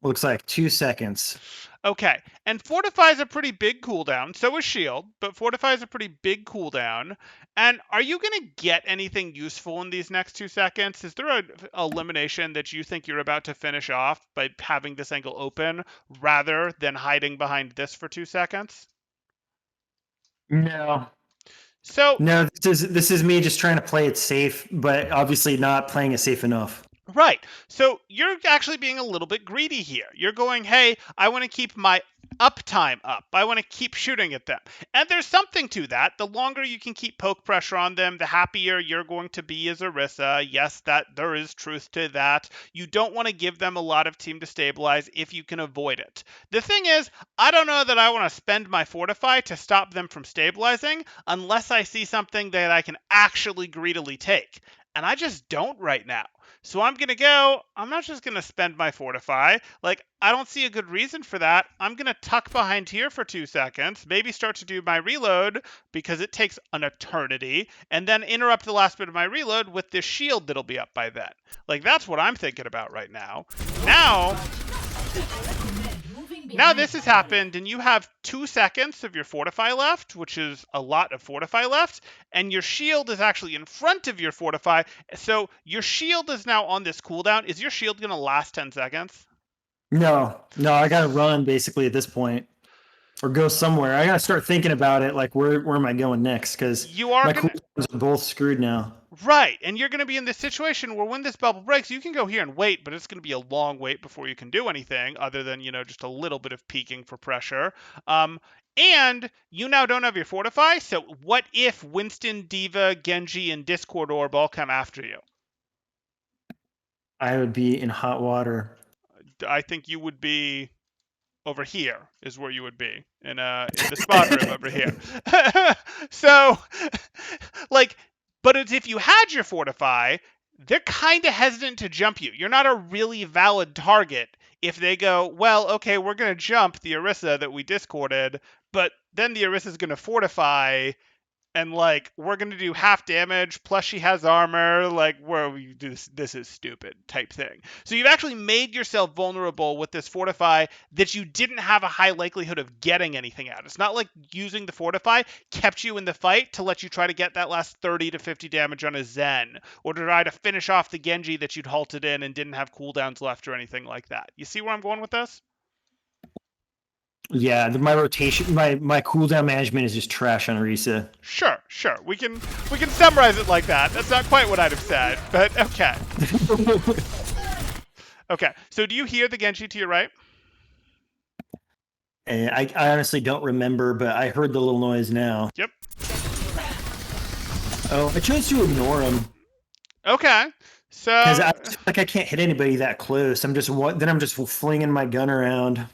C: Looks like 2 seconds.
A: Okay, and Fortify is a pretty big cooldown. So is Shield, but Fortify is a pretty big cooldown. And are you going to get anything useful in these next 2 seconds? Is there an elimination that you think you're about to finish off by having this angle open rather than hiding behind this for 2 seconds?
C: No.
A: So
C: no, this is me just trying to play it safe, but obviously not playing it safe enough.
A: Right. So you're actually being a little bit greedy here. You're going, hey, I want to keep my uptime up. I want to keep shooting at them. And there's something to that. The longer you can keep poke pressure on them, the happier you're going to be as Orisa. Yes, that there is truth to that. You don't want to give them a lot of team to stabilize if you can avoid it. The thing is, I don't know that I want to spend my Fortify to stop them from stabilizing unless I see something that I can actually greedily take. And I just don't right now. So I'm not just going to spend my Fortify. Like, I don't see a good reason for that. I'm going to tuck behind here for 2 seconds, maybe start to do my reload because it takes an eternity, and then interrupt the last bit of my reload with this shield that'll be up by then. Like, that's what I'm thinking about right now. Now this has happened, and you have 2 seconds of your Fortify left, which is a lot of Fortify left, and your shield is actually in front of your Fortify, so your shield is now on this cooldown. Is your shield going to last 10 seconds?
C: No, I got to run basically at this point, or go somewhere. I got to start thinking about it, like where am I going next, because my cooldowns are both screwed now.
A: Right, and you're going to be in this situation where when this bubble breaks, you can go here and wait, but it's going to be a long wait before you can do anything other than, just a little bit of peeking for pressure. And you now don't have your Fortify, so what if Winston, D.Va, Genji, and Discord Orb all come after you?
C: I would be in hot water.
A: I think you would be over here is where you would be in the spawn room over here. So, like, but it's if you had your Fortify, they're kind of hesitant to jump you. You're not a really valid target if they go, well, okay, we're going to jump the Orisa that we discorded, but then the Orisa's going to Fortify, and like we're gonna do half damage plus she has armor, like where we do this is stupid type thing. So you've actually made yourself vulnerable with this Fortify that you didn't have a high likelihood of getting anything out. It's not like using the Fortify kept you in the fight to let you try to get that last 30 to 50 damage on a Zen, or to try to finish off the Genji that you'd halted in and didn't have cooldowns left or anything like that. You see where I'm going with this?
C: Yeah, my rotation, my cooldown management is just trash on Orisa.
A: Sure. We can summarize it like that. That's not quite what I'd have said, but okay. Okay. So do you hear the Genji to your right?
C: And I honestly don't remember, but I heard the little noise now.
A: Yep.
C: Oh, I chose to ignore him.
A: Okay. So
C: because I can't hit anybody that close. I'm just flinging my gun around.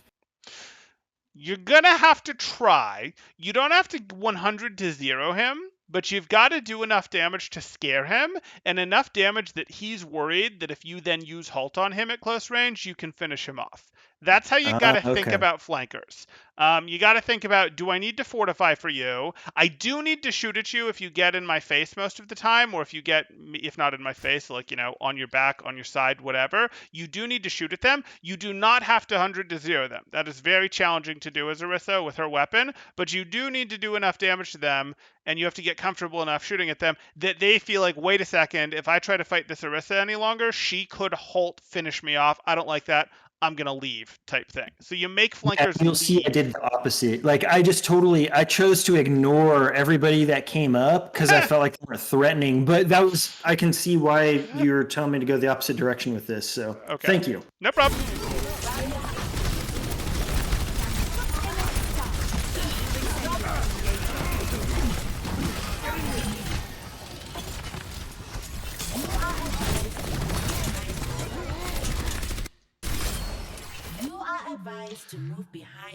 A: You're gonna have to try. You don't have to 100 to 0 him, but you've got to do enough damage to scare him, and enough damage that he's worried that if you then use Halt on him at close range, you can finish him off. That's how you got to think about flankers. You got to think about, do I need to Fortify for you? I do need to shoot at you if you get in my face most of the time, or if you get, if not in my face, like, you know, on your back, on your side, whatever. You do need to shoot at them. You do not have to 100 to 0 them. That is very challenging to do as Orisa with her weapon, but you do need to do enough damage to them, and you have to get comfortable enough shooting at them that they feel like, wait a second, if I try to fight this Orisa any longer, she could Halt finish me off. I don't like that. I'm gonna leave type thing. So you make flankers.
C: Yeah, you'll see I did the opposite. Like I chose to ignore everybody that came up because I felt like they were threatening. But I can see why you're telling me to go the opposite direction with this. So Thank you.
A: No problem.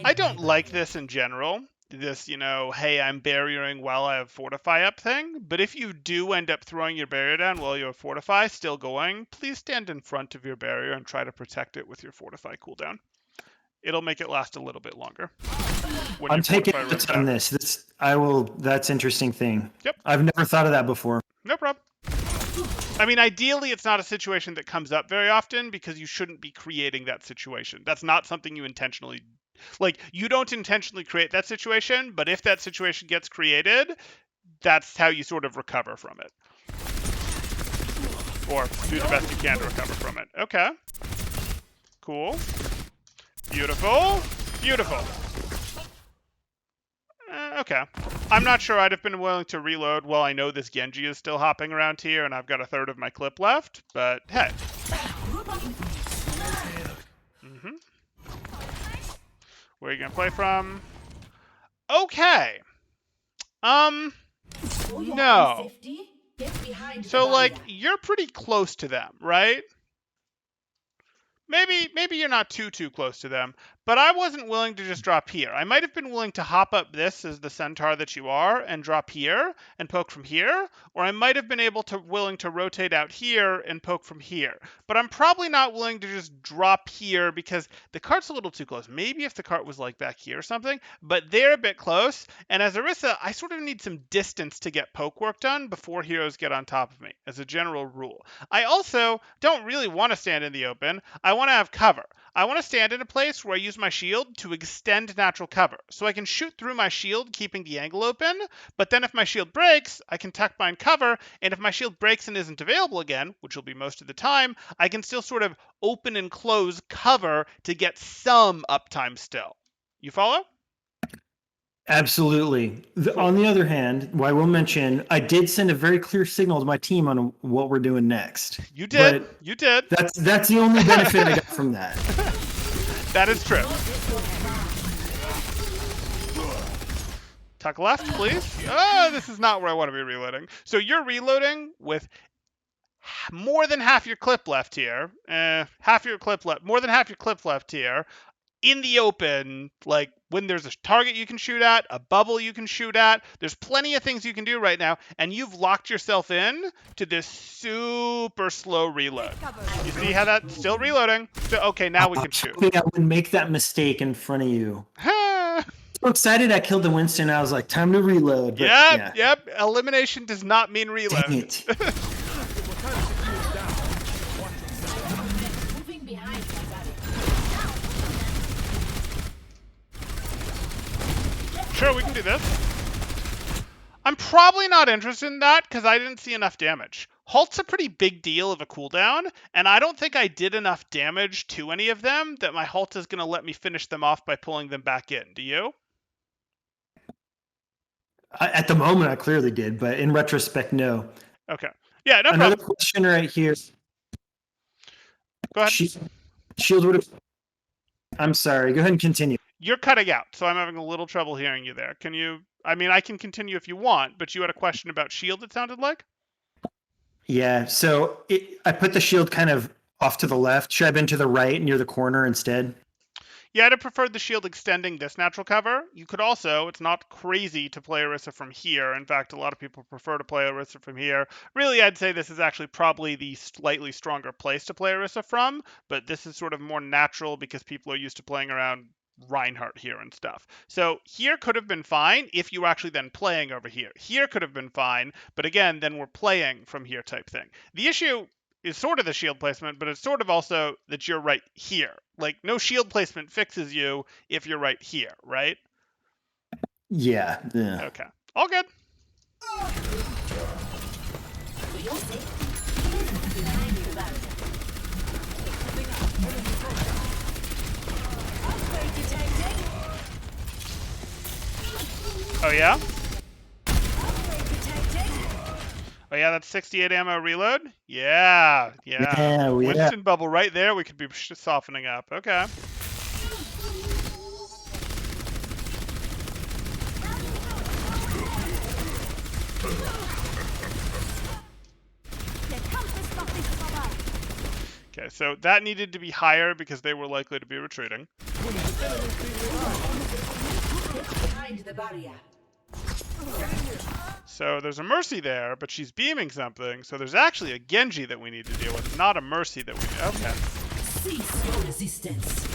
A: I don't like this in general. This, you know, hey, I'm barriering while I have Fortify up thing. But if you do end up throwing your barrier down while you have Fortify still going, please stand in front of your barrier and try to protect it with your Fortify cooldown. It'll make it last a little bit longer.
C: I'm taking notes on this. That's interesting thing.
A: Yep.
C: I've never thought of that before.
A: No problem. I mean, ideally, it's not a situation that comes up very often because you shouldn't be creating that situation. That's not something you intentionally, like, you don't intentionally create that situation, but if that situation gets created, that's how you sort of recover from it. Or do the best you can to recover from it. Okay. Cool. Beautiful. Beautiful. Okay. I'm not sure I'd have been willing to reload while I know this Genji is still hopping around here and I've got a third of my clip left, but hey. Where are you going to play from? Okay. No. So, like, you're pretty close to them, right? Maybe you're not too close to them, but I wasn't willing to just drop here. I might have been willing to hop up this as the centaur that you are and drop here and poke from here, or I might have been willing to rotate out here and poke from here. But I'm probably not willing to just drop here because the cart's a little too close. Maybe if the cart was like back here or something, but they're a bit close. And as Orisa, I sort of need some distance to get poke work done before heroes get on top of me, as a general rule. I also don't really want to stand in the open. I want to have cover. I want to stand in a place where I use my shield to extend natural cover. So I can shoot through my shield, keeping the angle open, but then if my shield breaks, I can tuck mine cover, and if my shield breaks and isn't available again, which will be most of the time, I can still sort of open and close cover to get some uptime still. You follow?
C: Absolutely. On the other hand, I will mention, I did send a very clear signal to my team on what we're doing next.
A: You did. You did.
C: That's the only benefit I got from that.
A: That is true. Tuck left, please. Oh, this is not where I want to be reloading. So you're reloading with more than half your clip left here. More than half your clip left here. In the open, like when there's a target you can shoot at, a bubble you can shoot at. There's plenty of things you can do right now, and you've locked yourself in to this super slow reload. You see how that's still reloading? So, okay, now we can shoot.
C: I would make that mistake in front of you. So excited I killed the Winston. I was like, time to reload. But
A: Yep. Elimination does not mean reload.
C: Dang it.
A: Sure, we can do this. I'm probably not interested in that because I didn't see enough damage. Halt's a pretty big deal of a cooldown, and I don't think I did enough damage to any of them that my Halt is going to let me finish them off by pulling them back in. Do you?
C: At the moment, I clearly did, but in retrospect, no.
A: Okay. Yeah, no
C: Another
A: problem.
C: question right here.
A: Go ahead.
C: Shield would have... I'm sorry. Go ahead and continue.
A: You're cutting out, so I'm having a little trouble hearing you there. Can you... I mean, I can continue if you want, but you had a question about shield, it sounded like?
C: Yeah, so I put the shield kind of off to the left. Should I have been to the right near the corner instead?
A: Yeah, I'd have preferred the shield extending this natural cover. You could also, it's not crazy to play Orisa from here. In fact, a lot of people prefer to play Orisa from here. Really, I'd say this is actually probably the slightly stronger place to play Orisa from, but this is sort of more natural because people are used to playing around Reinhardt here and stuff. So here could have been fine if you were actually then playing over here. Here could have been fine, but again, then we're playing from here type thing. The issue is sort of the shield placement, but it's sort of also that you're right here. Like, no shield placement fixes you if you're right here, right?
C: Yeah.
A: Okay. All good. Oh, yeah? Oh, yeah, that's 68 ammo reload? Yeah. Winston bubble right there. We could be softening up. Okay. Okay, so that needed to be higher because they were likely to be retreating.
B: Behind the barrier.
A: So there's a Mercy there, but she's beaming something. So there's actually a Genji that we need to deal with, not a Mercy that we need. Okay.
B: Cease your resistance.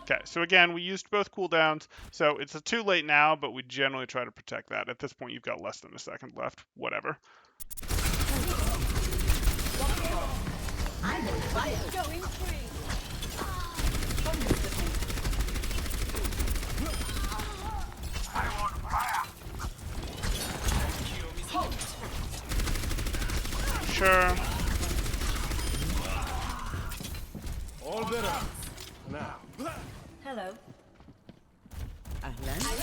A: Okay, so again, we used both cooldowns, so it's too late now, but we generally try to protect that. At this point, you've got less than a second left. Whatever.
B: I'm on fire. Going free.
A: Sure.
D: All better. Now.
B: Hello.
E: I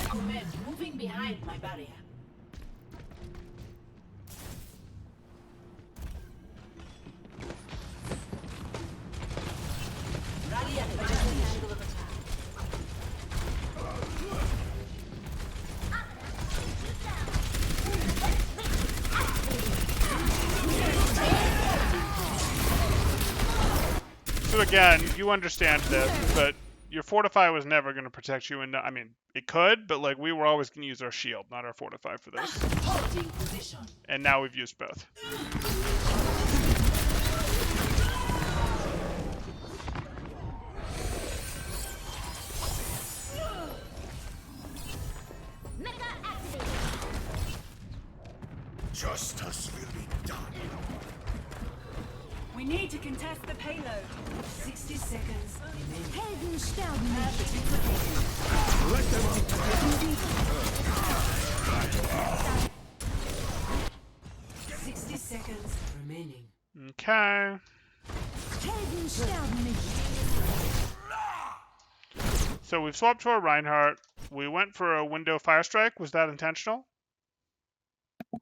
E: recommend moving behind my barrier. Rally at the angle of attack.
A: So again, you understand this, but your Fortify was never going to protect you. And I mean, it could, but like we were always going to use our shield, not our Fortify for this.
E: Holding position.
A: And now we've used both.
D: Justice will be done.
B: We need to contest the payload. 60 seconds.
D: Let them out.
B: 60 seconds remaining.
A: Okay. So we've swapped to our Reinhardt. We went for a window fire strike. Was that intentional?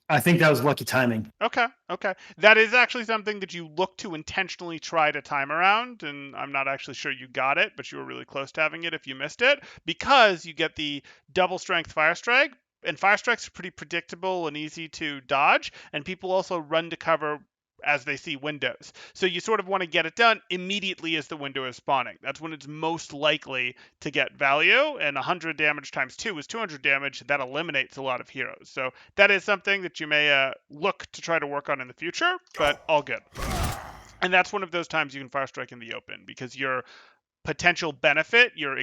C: I think that was lucky timing.
A: Okay, okay. That is actually something that you look to intentionally try to time around, and I'm not actually sure you got it, but you were really close to having it if you missed it, because you get the double strength fire strike, and fire strikes are pretty predictable and easy to dodge, and people also run to cover as they see windows. So you sort of want to get it done immediately as the window is spawning. That's when it's most likely to get value, and 100 damage times 2 is 200 damage. That eliminates a lot of heroes. So that is something that you may look to try to work on in the future, but all good. And that's one of those times you can fire strike in the open, because your potential benefit, your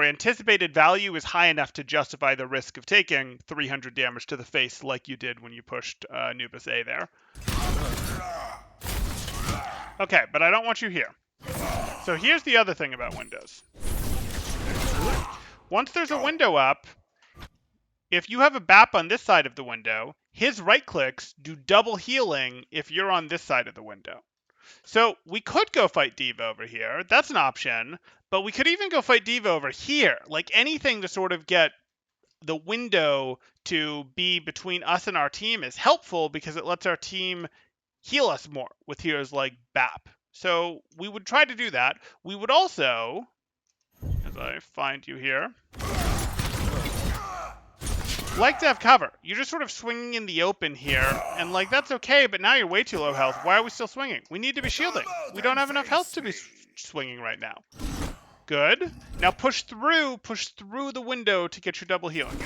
A: anticipated value is high enough to justify the risk of taking 300 damage to the face like you did when you pushed Anubis A there. Okay, but I don't want you here. So here's the other thing about windows. Once there's a window up, if you have a BAP on this side of the window, his right clicks do double healing if you're on this side of the window. So we could go fight D.Va over here. That's an option. But we could even go fight D.Va over here. Like anything to sort of get the window to be between us and our team is helpful, because it lets our team heal us more with heroes like BAP. So we would try to do that. We would also, as I find you here, like to have cover. You're just sort of swinging in the open here, and like that's okay, but now you're way too low health. Why are we still swinging? We need to be shielding. We don't have enough health to be swinging right now. Good. Now push through the window to get your double healing.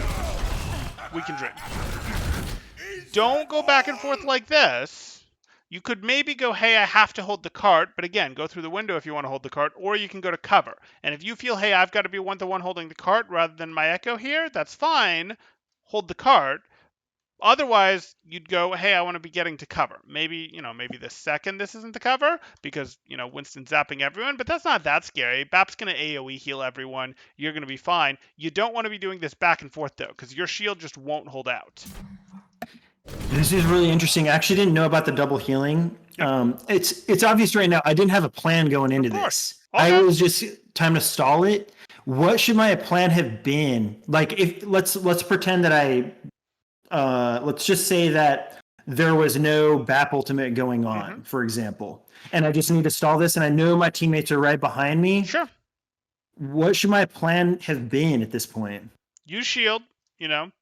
A: We can drink. Don't go back and forth like this. You could maybe go, hey, I have to hold the cart, but again, go through the window if you want to hold the cart, or you can go to cover. And if you feel, hey, I've got to be one-to-one holding the cart rather than my echo here, that's fine. Hold the cart. Otherwise, you'd go, hey, I want to be getting to cover. Maybe the second this isn't the cover, because, Winston's zapping everyone, but that's not that scary. BAP's going to AoE heal everyone. You're going to be fine. You don't want to be doing this back and forth, though, because your shield just won't hold out.
C: This is really interesting. I actually didn't know about the double healing. Yep. It's obvious right now. I didn't have a plan going into this. Okay. I was just time to stall it. What should my plan have been? Like, if let's pretend that let's just say that there was no BAP ultimate going on, for example, and I just need to stall this, and I know my teammates are right behind me.
A: Sure.
C: What should my plan have been at this point?
A: You shield.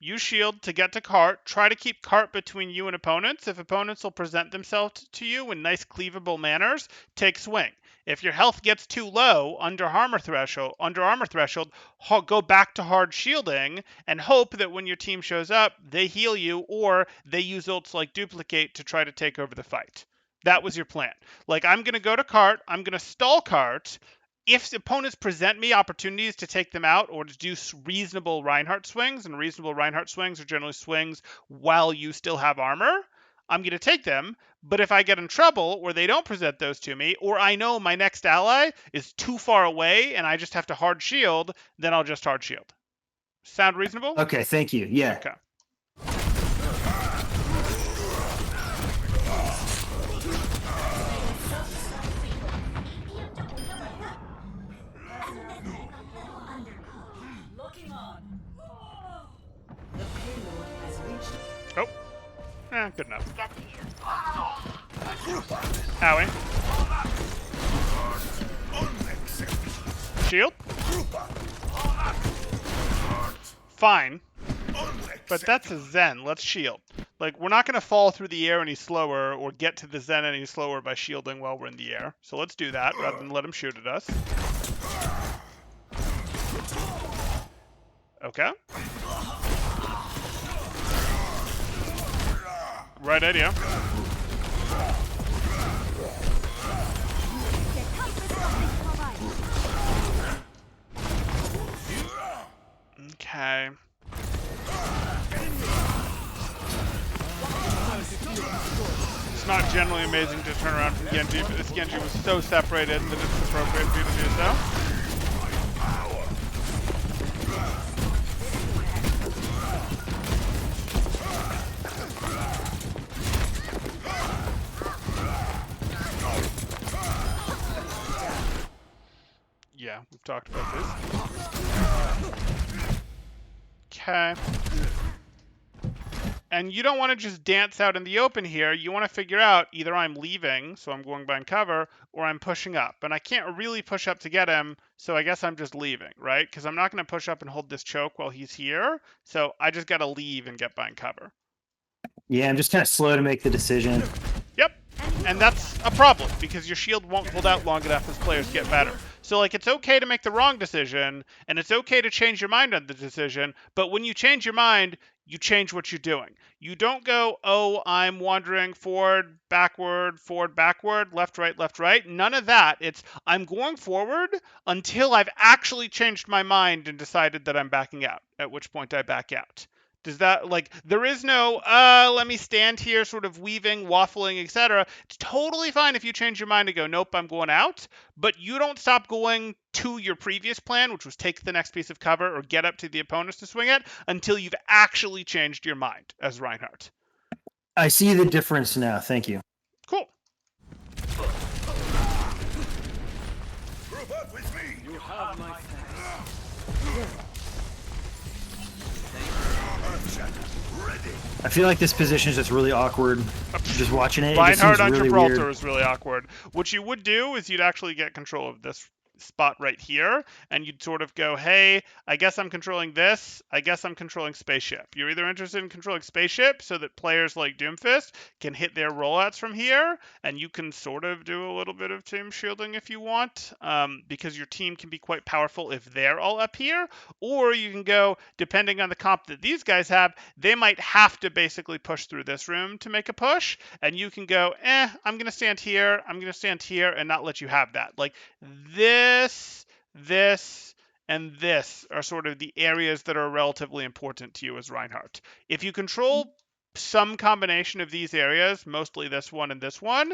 A: You shield to get to cart. Try to keep cart between you and opponents. If opponents will present themselves to you in nice cleavable manners, take swing. If your health gets too low under armor threshold, go back to hard shielding and hope that when your team shows up, they heal you or they use ults like duplicate to try to take over the fight. That was your plan. Like, I'm going to go to cart. I'm going to stall cart. If opponents present me opportunities to take them out or to do reasonable Reinhardt swings, and reasonable Reinhardt swings are generally swings while you still have armor, I'm going to take them. But if I get in trouble or they don't present those to me, or I know my next ally is too far away and I just have to hard shield, then I'll just hard shield. Sound reasonable?
C: Okay, thank you. Yeah.
A: Okay. Oh. Good enough. Owie. Shield? Fine. But that's a Zen. Let's shield. Like, we're not going to fall through the air any slower or get to the Zen any slower by shielding while we're in the air. So let's do that rather than let him shoot at us. Okay. Right idea. Okay. It's not generally amazing to turn around from Genji, but this Genji was so separated that it's appropriate for you to do so. Yeah, we've talked about this. Okay. And you don't want to just dance out in the open here. You want to figure out either I'm leaving, so I'm going behind cover, or I'm pushing up. And I can't really push up to get him, so I guess I'm just leaving, right? Because I'm not going to push up and hold this choke while he's here. So I just got to leave and get behind cover.
C: Yeah, I'm just kind of slow to make the decision.
A: Yep. And that's a problem because your shield won't hold out long enough as players get better. So, like, it's okay to make the wrong decision, and it's okay to change your mind on the decision, but when you change your mind, you change what you're doing. You don't go, oh, I'm wandering forward, backward, left, right, left, right. None of that. It's, I'm going forward until I've actually changed my mind and decided that I'm backing out, at which point I back out. Does that, like, there is no, let me stand here sort of weaving, waffling, etc. It's totally fine if you change your mind and go, nope, I'm going out, but you don't stop going to your previous plan, which was take the next piece of cover or get up to the opponents to swing it, until you've actually changed your mind as Reinhardt.
C: I see the difference now. Thank you.
A: Cool.
D: Group up with me.
F: You have my thanks.
D: Ready.
C: I feel like this position is just really awkward. Just watching it, it just
A: Reinhardt
C: seems
A: on
C: really
A: Gibraltar
C: weird.
A: is really awkward. What you would do is you'd actually get control of this spot right here, and you'd sort of go, hey, I guess I'm controlling this. I guess I'm controlling spaceship. You're either interested in controlling spaceship so that players like Doomfist can hit their rollouts from here, and you can sort of do a little bit of team shielding if you want, because your team can be quite powerful if they're all up here, or you can go, depending on the comp that these guys have, they might have to basically push through this room to make a push, and you can go, I'm going to stand here, and not let you have that. Like, this, and this are sort of the areas that are relatively important to you as Reinhardt. If you control some combination of these areas, mostly this one and this one,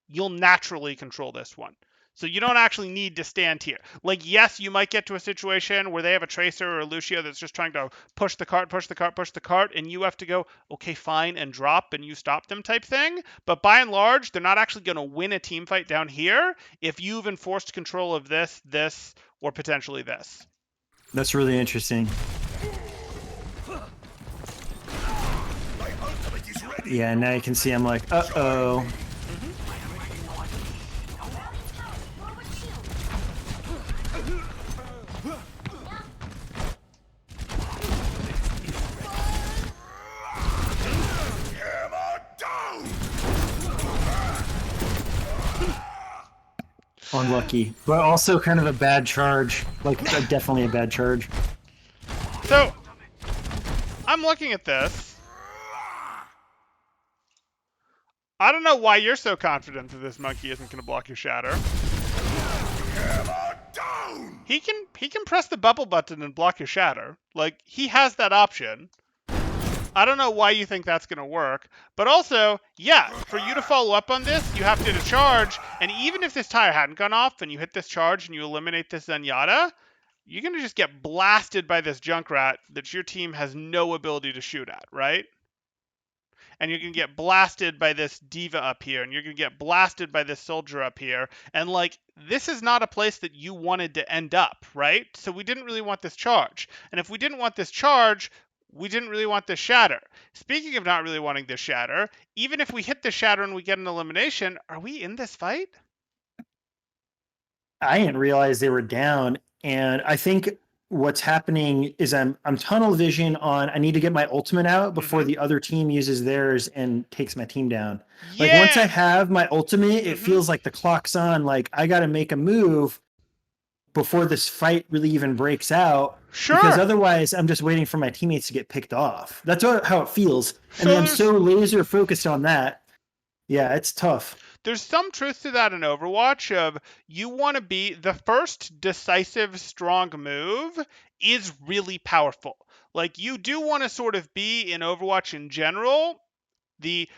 A: you'll naturally control this one. So you don't actually need to stand here. Like, yes, you might get to a situation where they have a Tracer or a Lucio that's just trying to push the cart, and you have to go, okay, fine, and drop, and you stop them type thing. But by and large, they're not actually going to win a team fight down here if you've enforced control of this, or potentially this.
C: That's really interesting.
D: My ultimate is ready.
C: Yeah, now you can see I'm like, uh-oh.
D: Hammer down.
C: Unlucky. But also kind of a bad charge. Like, definitely a bad charge.
A: So, I'm looking at this. I don't know why you're so confident that this monkey isn't going to block your shatter.
D: Hammer down.
A: He can press the bubble button and block your shatter. Like, he has that option. I don't know why you think that's going to work. But also, yeah, for you to follow up on this, you have to hit a charge. And even if this tire hadn't gone off and you hit this charge and you eliminate this Zenyatta, you're going to just get blasted by this Junkrat that your team has no ability to shoot at, right? And you're going to get blasted by this diva up here, and you're going to get blasted by this soldier up here. And, like, this is not a place that you wanted to end up, right? So we didn't really want this charge. And if we didn't want this charge, we didn't really want this shatter. Speaking of not really wanting this shatter, even if we hit the shatter and we get an elimination, are we in this fight?
C: I didn't realize they were down, and I think what's happening is I'm tunnel vision on I need to get my ultimate out before the other team uses theirs and takes my team down. Like, once I have my ultimate, it feels like the clock's on. Like, I got to make a move before this fight really even breaks out.
A: Sure.
C: Because otherwise, I'm just waiting for my teammates to get picked off. That's how it feels.
A: So
C: And I'm so laser focused on that. Yeah, it's tough.
A: There's some truth to that in Overwatch of you want to be the first decisive, strong move is really powerful. Like, you do want to sort of be in Overwatch in general the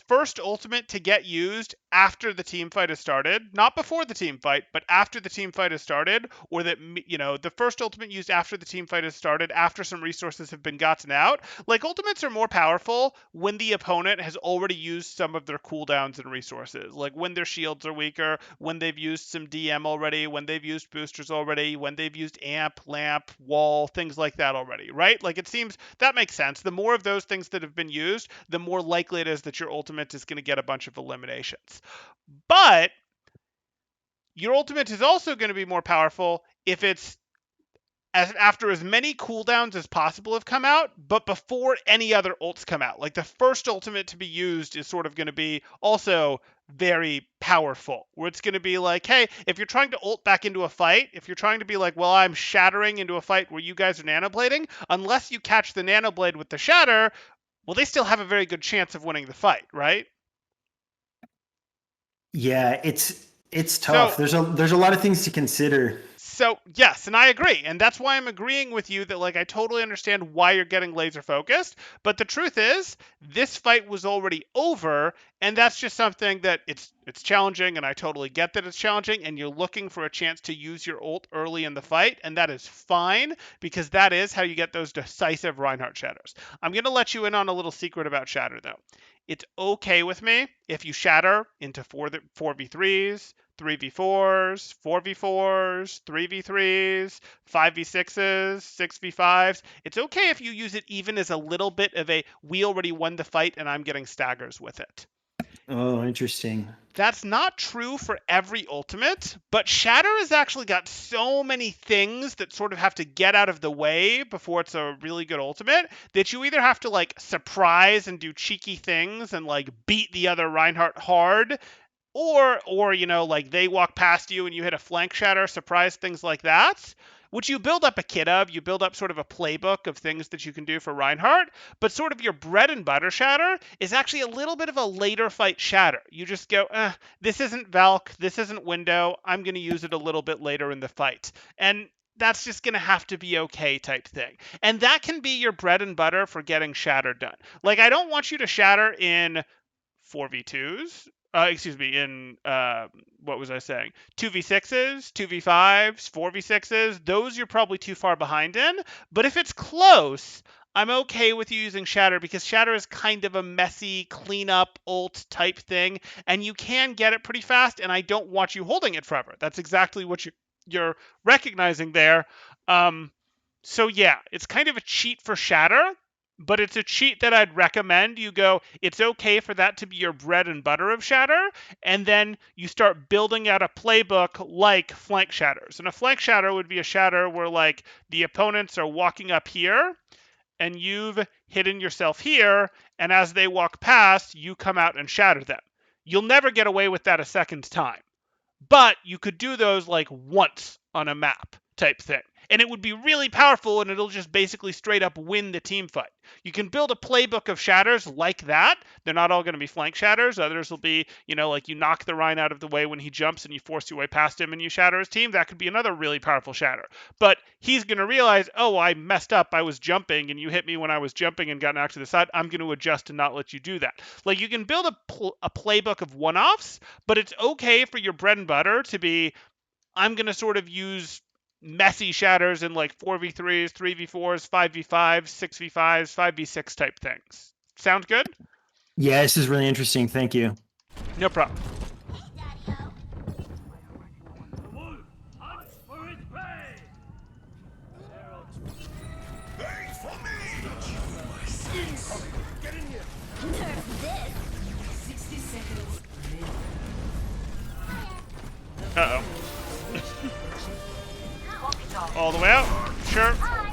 A: first ultimate to get used after the team fight has started, not before the team fight, but after the team fight has started, or that, you know, the first ultimate used after the team fight has started, after some resources have been gotten out. Like, ultimates are more powerful when the opponent has already used some of their cooldowns and resources, like when their shields are weaker, when they've used some DM already, when they've used boosters already, when they've used amp, lamp, wall, things like that already, right? Like, it seems that makes sense. The more of those things that have been used, the more likely it is that your ultimate is going to get a bunch of eliminations. But your ultimate is also going to be more powerful if it's after as many cooldowns as possible have come out, but before any other ults come out. Like, the first ultimate to be used is sort of going to be also very powerful, where it's going to be like, hey, if you're trying to ult back into a fight, if you're trying to be like, well, I'm shattering into a fight where you guys are nanoblading, unless you catch the nanoblade with the shatter, well, they still have a very good chance of winning the fight, right?
C: Yeah, it's tough.
A: So
C: There's a lot of things to consider.
A: So, yes, and I agree. And that's why I'm agreeing with you that, like, I totally understand why you're getting laser focused. But the truth is, this fight was already over, and that's just something that it's challenging, and I totally get that it's challenging, and you're looking for a chance to use your ult early in the fight, and that is fine, because that is how you get those decisive Reinhardt shatters. I'm going to let you in on a little secret about shatter, though. It's okay with me if you shatter into 4v3s, 3v4s, 4v4s, 3v3s, 5v6s, 6v5s. It's okay if you use it even as a little bit of a, we already won the fight and I'm getting staggers with it.
C: Oh, interesting.
A: That's not true for every ultimate, but Shatter has actually got so many things that sort of have to get out of the way before it's a really good ultimate that you either have to, like, surprise and do cheeky things and, like, beat the other Reinhardt hard, or you know, like, they walk past you and you hit a flank shatter, surprise, things like that, which you build up a kit of. You build up sort of a playbook of things that you can do for Reinhardt, but sort of your bread and butter shatter is actually a little bit of a later fight shatter. You just go, this isn't Valk, this isn't Window, I'm going to use it a little bit later in the fight. And that's just going to have to be okay type thing. And that can be your bread and butter for getting shatter done. Like, I don't want you to shatter in 4v2s. In, what was I saying? 2v6s, 2v5s, 4v6s, those you're probably too far behind in. But if it's close, I'm okay with you using Shatter, because Shatter is kind of a messy, cleanup, ult type thing, and you can get it pretty fast, and I don't want you holding it forever. That's exactly what you're recognizing there. So yeah, it's kind of a cheat for Shatter, but it's a cheat that I'd recommend you go, it's okay for that to be your bread and butter of shatter, and then you start building out a playbook like flank shatters. And a flank shatter would be a shatter where, like, the opponents are walking up here, and you've hidden yourself here, and as they walk past, you come out and shatter them. You'll never get away with that a second time, but you could do those, like, once on a map type thing. And it would be really powerful, and it'll just basically straight up win the team fight. You can build a playbook of shatters like that. They're not all going to be flank shatters. Others will be, you know, like, you knock the Rein out of the way when he jumps and you force your way past him and you shatter his team. That could be another really powerful shatter. But he's going to realize, oh, I messed up. I was jumping and you hit me when I was jumping and got knocked to the side. I'm going to adjust and not let you do that. Like, you can build a playbook of one-offs, but it's okay for your bread and butter to be, I'm going to sort of use messy shatters in, like, 4v3s, 3v4s, 5v5s, 6v5s, 5v6 type things. Sound good?
C: Yeah, this is really interesting. Thank you.
A: No problem.
D: Wait for me! Get in here!
E: 60 seconds.
A: Uh-oh. All the way out? Sure.
D: Come out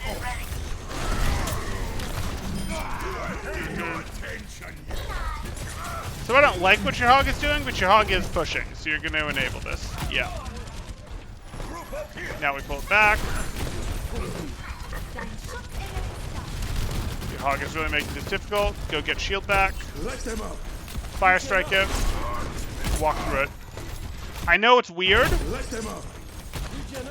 D: and face me! I hate your attention!
A: So I don't like what your hog is doing, but your hog is pushing, so you're going to enable this. Yeah. Now we pull it back. Your hog is really making this difficult. Go get shield back.
D: Let them up!
A: Fire strike it. Walk through it. I know it's weird.
D: Let them up!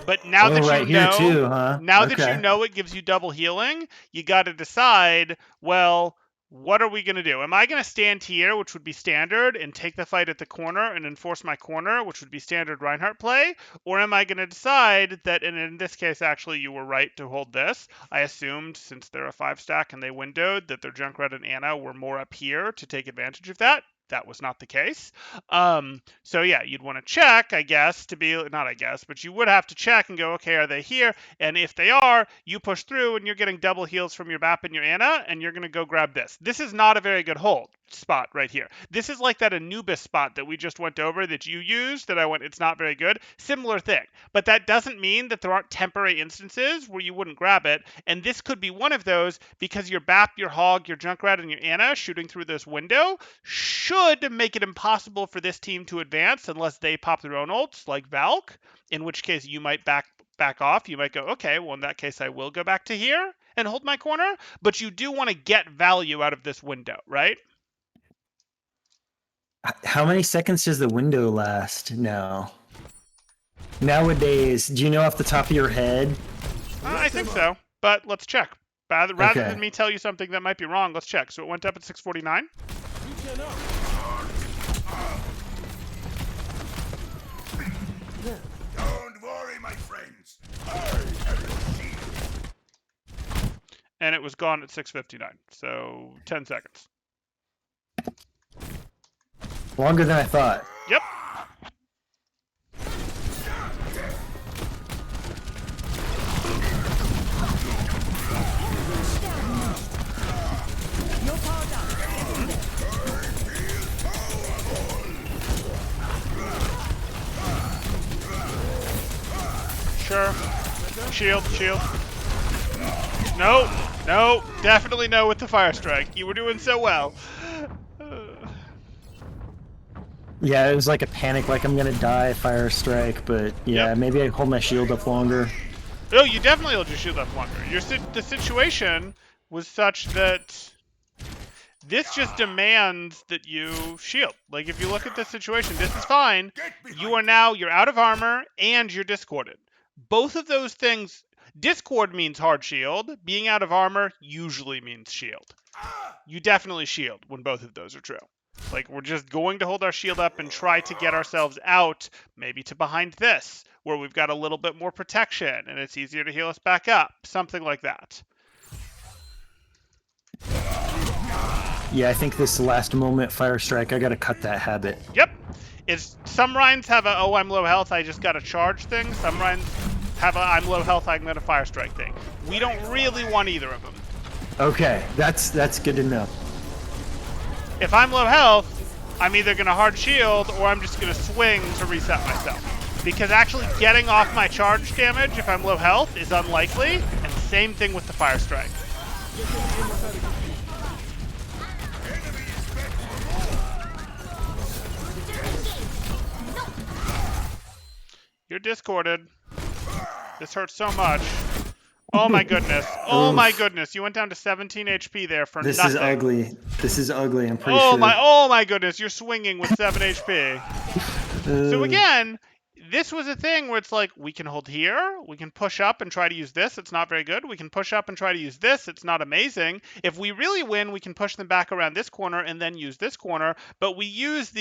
A: But now that
C: right
A: you
C: here
A: know,
C: too, huh?
A: now that you
C: Okay.
A: know it gives you double healing, you got to decide, well, what are we going to do? Am I going to stand here, which would be standard, and take the fight at the corner and enforce my corner, which would be standard Reinhardt play? Or am I going to decide that, and in this case, actually, you were right to hold this. I assumed, since they're a 5-stack and they windowed, that their Junkrat and Anna were more up here to take advantage of that. That was not the case. So yeah, you'd want to check, I guess, to be, not I guess, but you would have to check and go, okay, are they here? And if they are, you push through and you're getting double heals from your BAP and your Anna, and you're going to go grab this. This is not a very good hold spot right here. This is like that Anubis spot that we just went over that you used that I went, it's not very good. Similar thing. But that doesn't mean that there aren't temporary instances where you wouldn't grab it. And this could be one of those because your BAP, your Hog, your Junkrat, and your Anna shooting through this window should make it impossible for this team to advance unless they pop their own ults like Valk, in which case you might back off. You might go, okay, well, in that case, I will go back to here and hold my corner. But you do want to get value out of this window, right?
C: How many seconds does the window last now? Nowadays, do you know off the top of your head?
A: I think so, but let's check. Rather
C: Okay.
A: than me tell you something that might be wrong, let's check. So it went up at 6:49.
D: Don't worry, my friends. I have a shield.
A: And it was gone at 6:59. So 10 seconds.
C: Longer than I thought.
A: Yep. Sure. Shield. No, definitely no with the fire strike. You were doing so well.
C: Yeah, it was like a panic, like I'm gonna die, fire strike, but yeah,
A: Yep.
C: maybe I hold my shield up longer.
A: No, you definitely hold your shield up longer. The situation was such that this just demands that you shield. Like, if you look at this situation, this is fine. You're out of armor and you're discorded. Both of those things, discord means hard shield. Being out of armor usually means shield. You definitely shield when both of those are true. Like, we're just going to hold our shield up and try to get ourselves out, maybe to behind this, where we've got a little bit more protection and it's easier to heal us back up. Something like that.
C: Yeah, I think this last moment fire strike, I gotta cut that habit.
A: Yep. Some Reins have a, oh, I'm low health, I just gotta charge thing. Some Reins have a, I'm low health, I'm gonna fire strike thing. We don't really want either of them.
C: Okay, that's good to know.
A: If I'm low health, I'm either gonna hard shield or I'm just gonna swing to reset myself. Because actually getting off my charge damage if I'm low health is unlikely, and same thing with the fire strike. You're discorded. This hurts so much. Oh my goodness. Oh my goodness. You went down to 17 HP there for
C: This
A: nothing.
C: is ugly. This is ugly, I'm pretty sure.
A: Oh my goodness. You're swinging with 7 HP. So again, this was a thing where it's like, we can hold here, we can push up and try to use this, it's not very good. We can push up and try to use this, it's not amazing. If we really win, we can push them back around this corner and then use this corner, but we use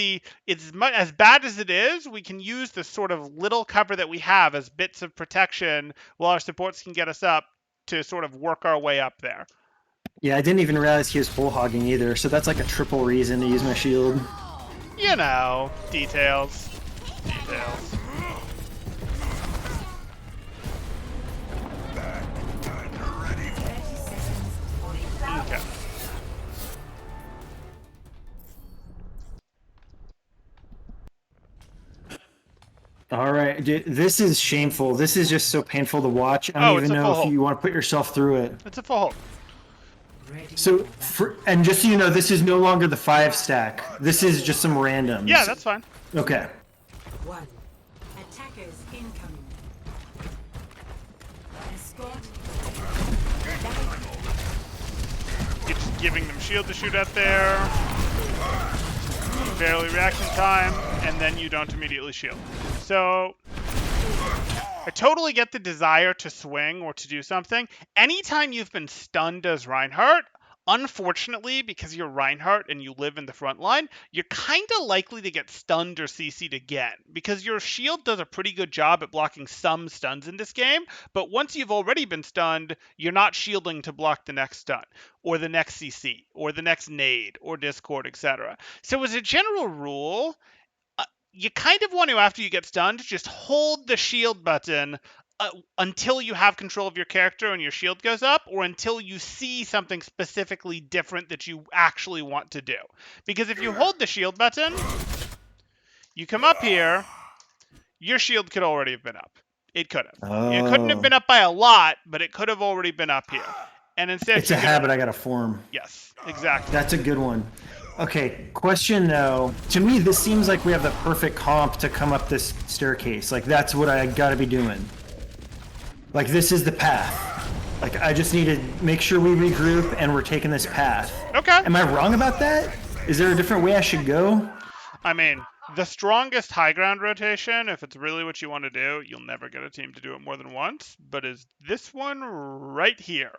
A: as bad as it is, we can use the sort of little cover that we have as bits of protection while our supports can get us up to sort of work our way up there.
C: Yeah, I didn't even realize he was full hogging either, so that's like a triple reason to use my shield.
A: You know, details. Okay.
C: All right, this is shameful. This is just so painful to watch. I don't even know if you want to put yourself through it.
A: It's a full hold.
C: So, and just so you know, this is no longer the 5-stack. This is just some randoms.
A: Yeah, that's fine.
C: Okay.
E: 1. Attackers incoming. Escort.
A: You're just giving them shield to shoot at there. Barely reaction time, and then you don't immediately shield. So I totally get the desire to swing or to do something. Anytime you've been stunned as Reinhardt, unfortunately, because you're Reinhardt and you live in the front line, you're kind of likely to get stunned or CC'd again because your shield does a pretty good job at blocking some stuns in this game. But once you've already been stunned, you're not shielding to block the next stun or the next CC or the next nade or Discord, etc. So as a general rule, you kind of want to, after you get stunned, just hold the shield button until you have control of your character and your shield goes up, or until you see something specifically different that you actually want to do. Because if you hold the shield button, you come up here, your shield could already have been up. It could have.
C: Oh.
A: It couldn't have been up by a lot, but it could have already been up here. And instead,
C: It's a habit I got to form.
A: Yes, exactly.
C: That's a good one. Okay, question though. To me, this seems like we have the perfect comp to come up this staircase. Like, that's what I gotta be doing. Like, this is the path. Like, I just need to make sure we regroup and we're taking this path.
A: Okay.
C: Am I wrong about that? Is there a different way I should go?
A: I mean, the strongest high ground rotation, if it's really what you want to do, you'll never get a team to do it more than once, but is this one right here.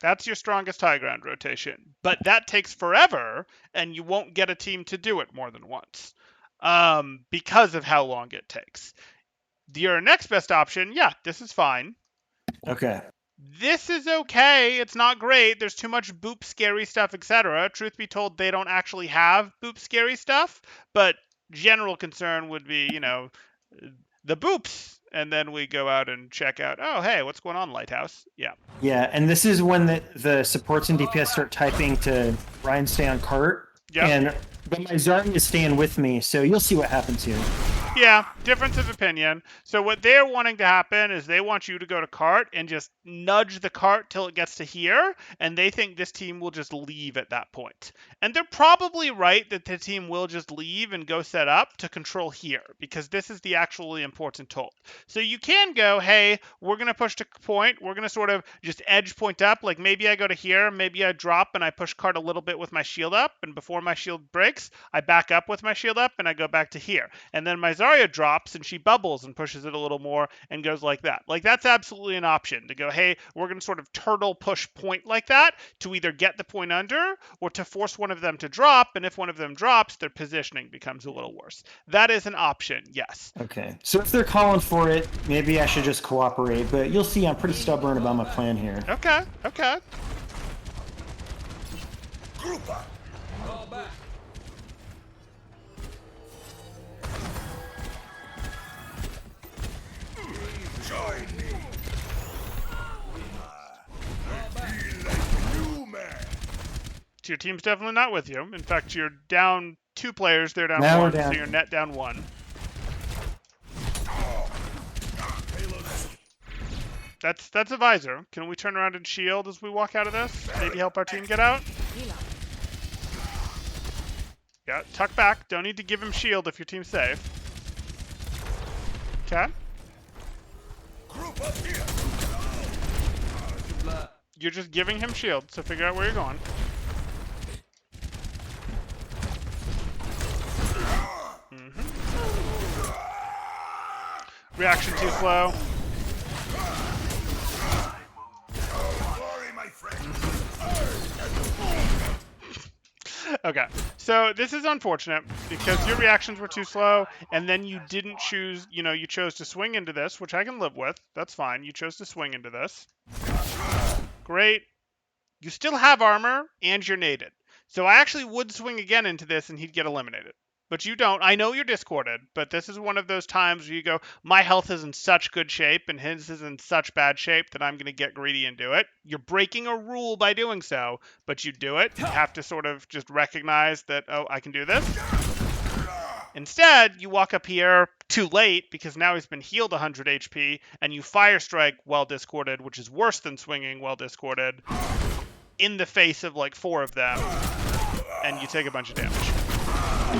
A: That's your strongest high ground rotation. But that takes forever, and you won't get a team to do it more than once because of how long it takes. Your next best option, yeah, this is fine.
C: Okay.
A: This is okay. It's not great. There's too much boop scary stuff, etc. Truth be told, they don't actually have boop scary stuff, but general concern would be, the boops. And then we go out and check out, oh, hey, what's going on, Lighthouse? Yeah.
C: Yeah, and this is when the supports and DPS start typing to Rein stay on cart.
A: Yep.
C: But my Zarya is staying with me, so you'll see what happens here.
A: Yeah, difference of opinion. So what they're wanting to happen is they want you to go to cart and just nudge the cart till it gets to here, and they think this team will just leave at that point. And they're probably right that the team will just leave and go set up to control here, because this is the actually important hold. So you can go, hey, we're going to push to point, we're going to sort of just edge point up, like maybe I go to here, maybe I drop and I push cart a little bit with my shield up, and before my shield breaks, I back up with my shield up and I go back to here. And then my Zarya drops and she bubbles and pushes it a little more and goes like that. Like, that's absolutely an option to go, hey, we're going to sort of turtle push point like that to either get the point under or to force one of them to drop. And if one of them drops, their positioning becomes a little worse. That is an option, yes.
C: Okay. So if they're calling for it, maybe I should just cooperate. But you'll see I'm pretty stubborn about my plan here.
A: Okay, okay.
D: Group up. Fall back. Join me. I feel like a new man.
A: So your team's definitely not with you. In fact, you're down 2 players. They're down
C: Now
A: 1,
C: we're down.
A: so you're net down 1. That's a visor. Can we turn around and shield as we walk out of this? Maybe help our team get out? Yeah, tuck back. Don't need to give him shield if your team's safe. Okay.
D: Group up here.
A: You're just giving him shield, so figure out where you're going. Reaction too slow.
D: Glory, my friend.
A: Okay, so this is unfortunate because your reactions were too slow, and then you didn't choose, you chose to swing into this, which I can live with. That's fine. You chose to swing into this. Great. You still have armor, and you're naded. So I actually would swing again into this, and he'd get eliminated. But you don't. I know you're discorded, but this is one of those times where you go, my health is in such good shape, and his is in such bad shape that I'm going to get greedy and do it. You're breaking a rule by doing so, but you do it. You have to sort of just recognize that, oh, I can do this. Instead, you walk up here too late because now he's been healed 100 HP, and you fire strike while discorded, which is worse than swinging while discorded, in the face of like 4 of them, and you take a bunch of damage.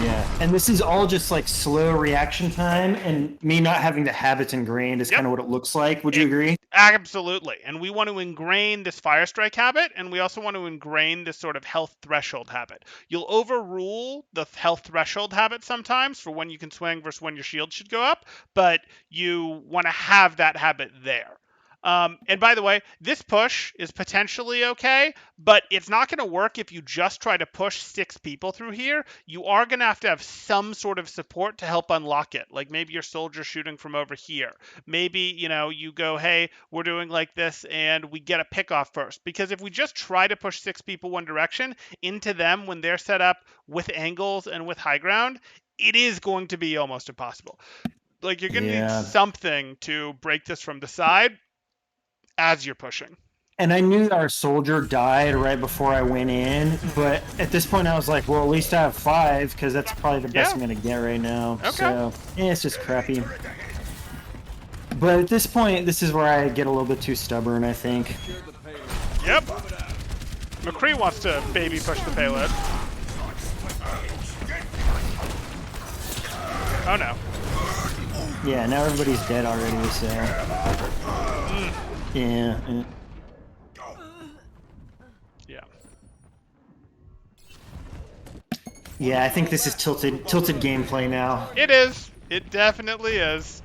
C: Yeah, and this is all just like slow reaction time, and me not having the habits ingrained is kind of what it looks like. Would you agree?
A: Absolutely. And we want to ingrain this fire strike habit, and we also want to ingrain this sort of health threshold habit. You'll overrule the health threshold habit sometimes for when you can swing versus when your shield should go up, but you want to have that habit there. And by the way, this push is potentially okay, but it's not going to work if you just try to push 6 people through here. You are going to have some sort of support to help unlock it. Like maybe your soldier shooting from over here. Maybe, you go, hey, we're doing like this and we get a pick off first. Because if we just try to push 6 people one direction into them when they're set up with angles and with high ground, it is going to be almost impossible. Like you're going to need something to break this from the side as you're pushing.
C: And I knew our soldier died right before I went in, but at this point I was like, well, at least I have 5, because that's probably the best I'm going to get right now.
A: Okay.
C: So, it's just crappy. But at this point, this is where I get a little bit too stubborn, I think.
A: Yep. McCree wants to baby push the payload. Oh no.
C: Yeah, now everybody's dead already, so... Yeah.
A: Yeah.
C: Yeah, I think this is tilted gameplay now.
A: It is. It definitely is.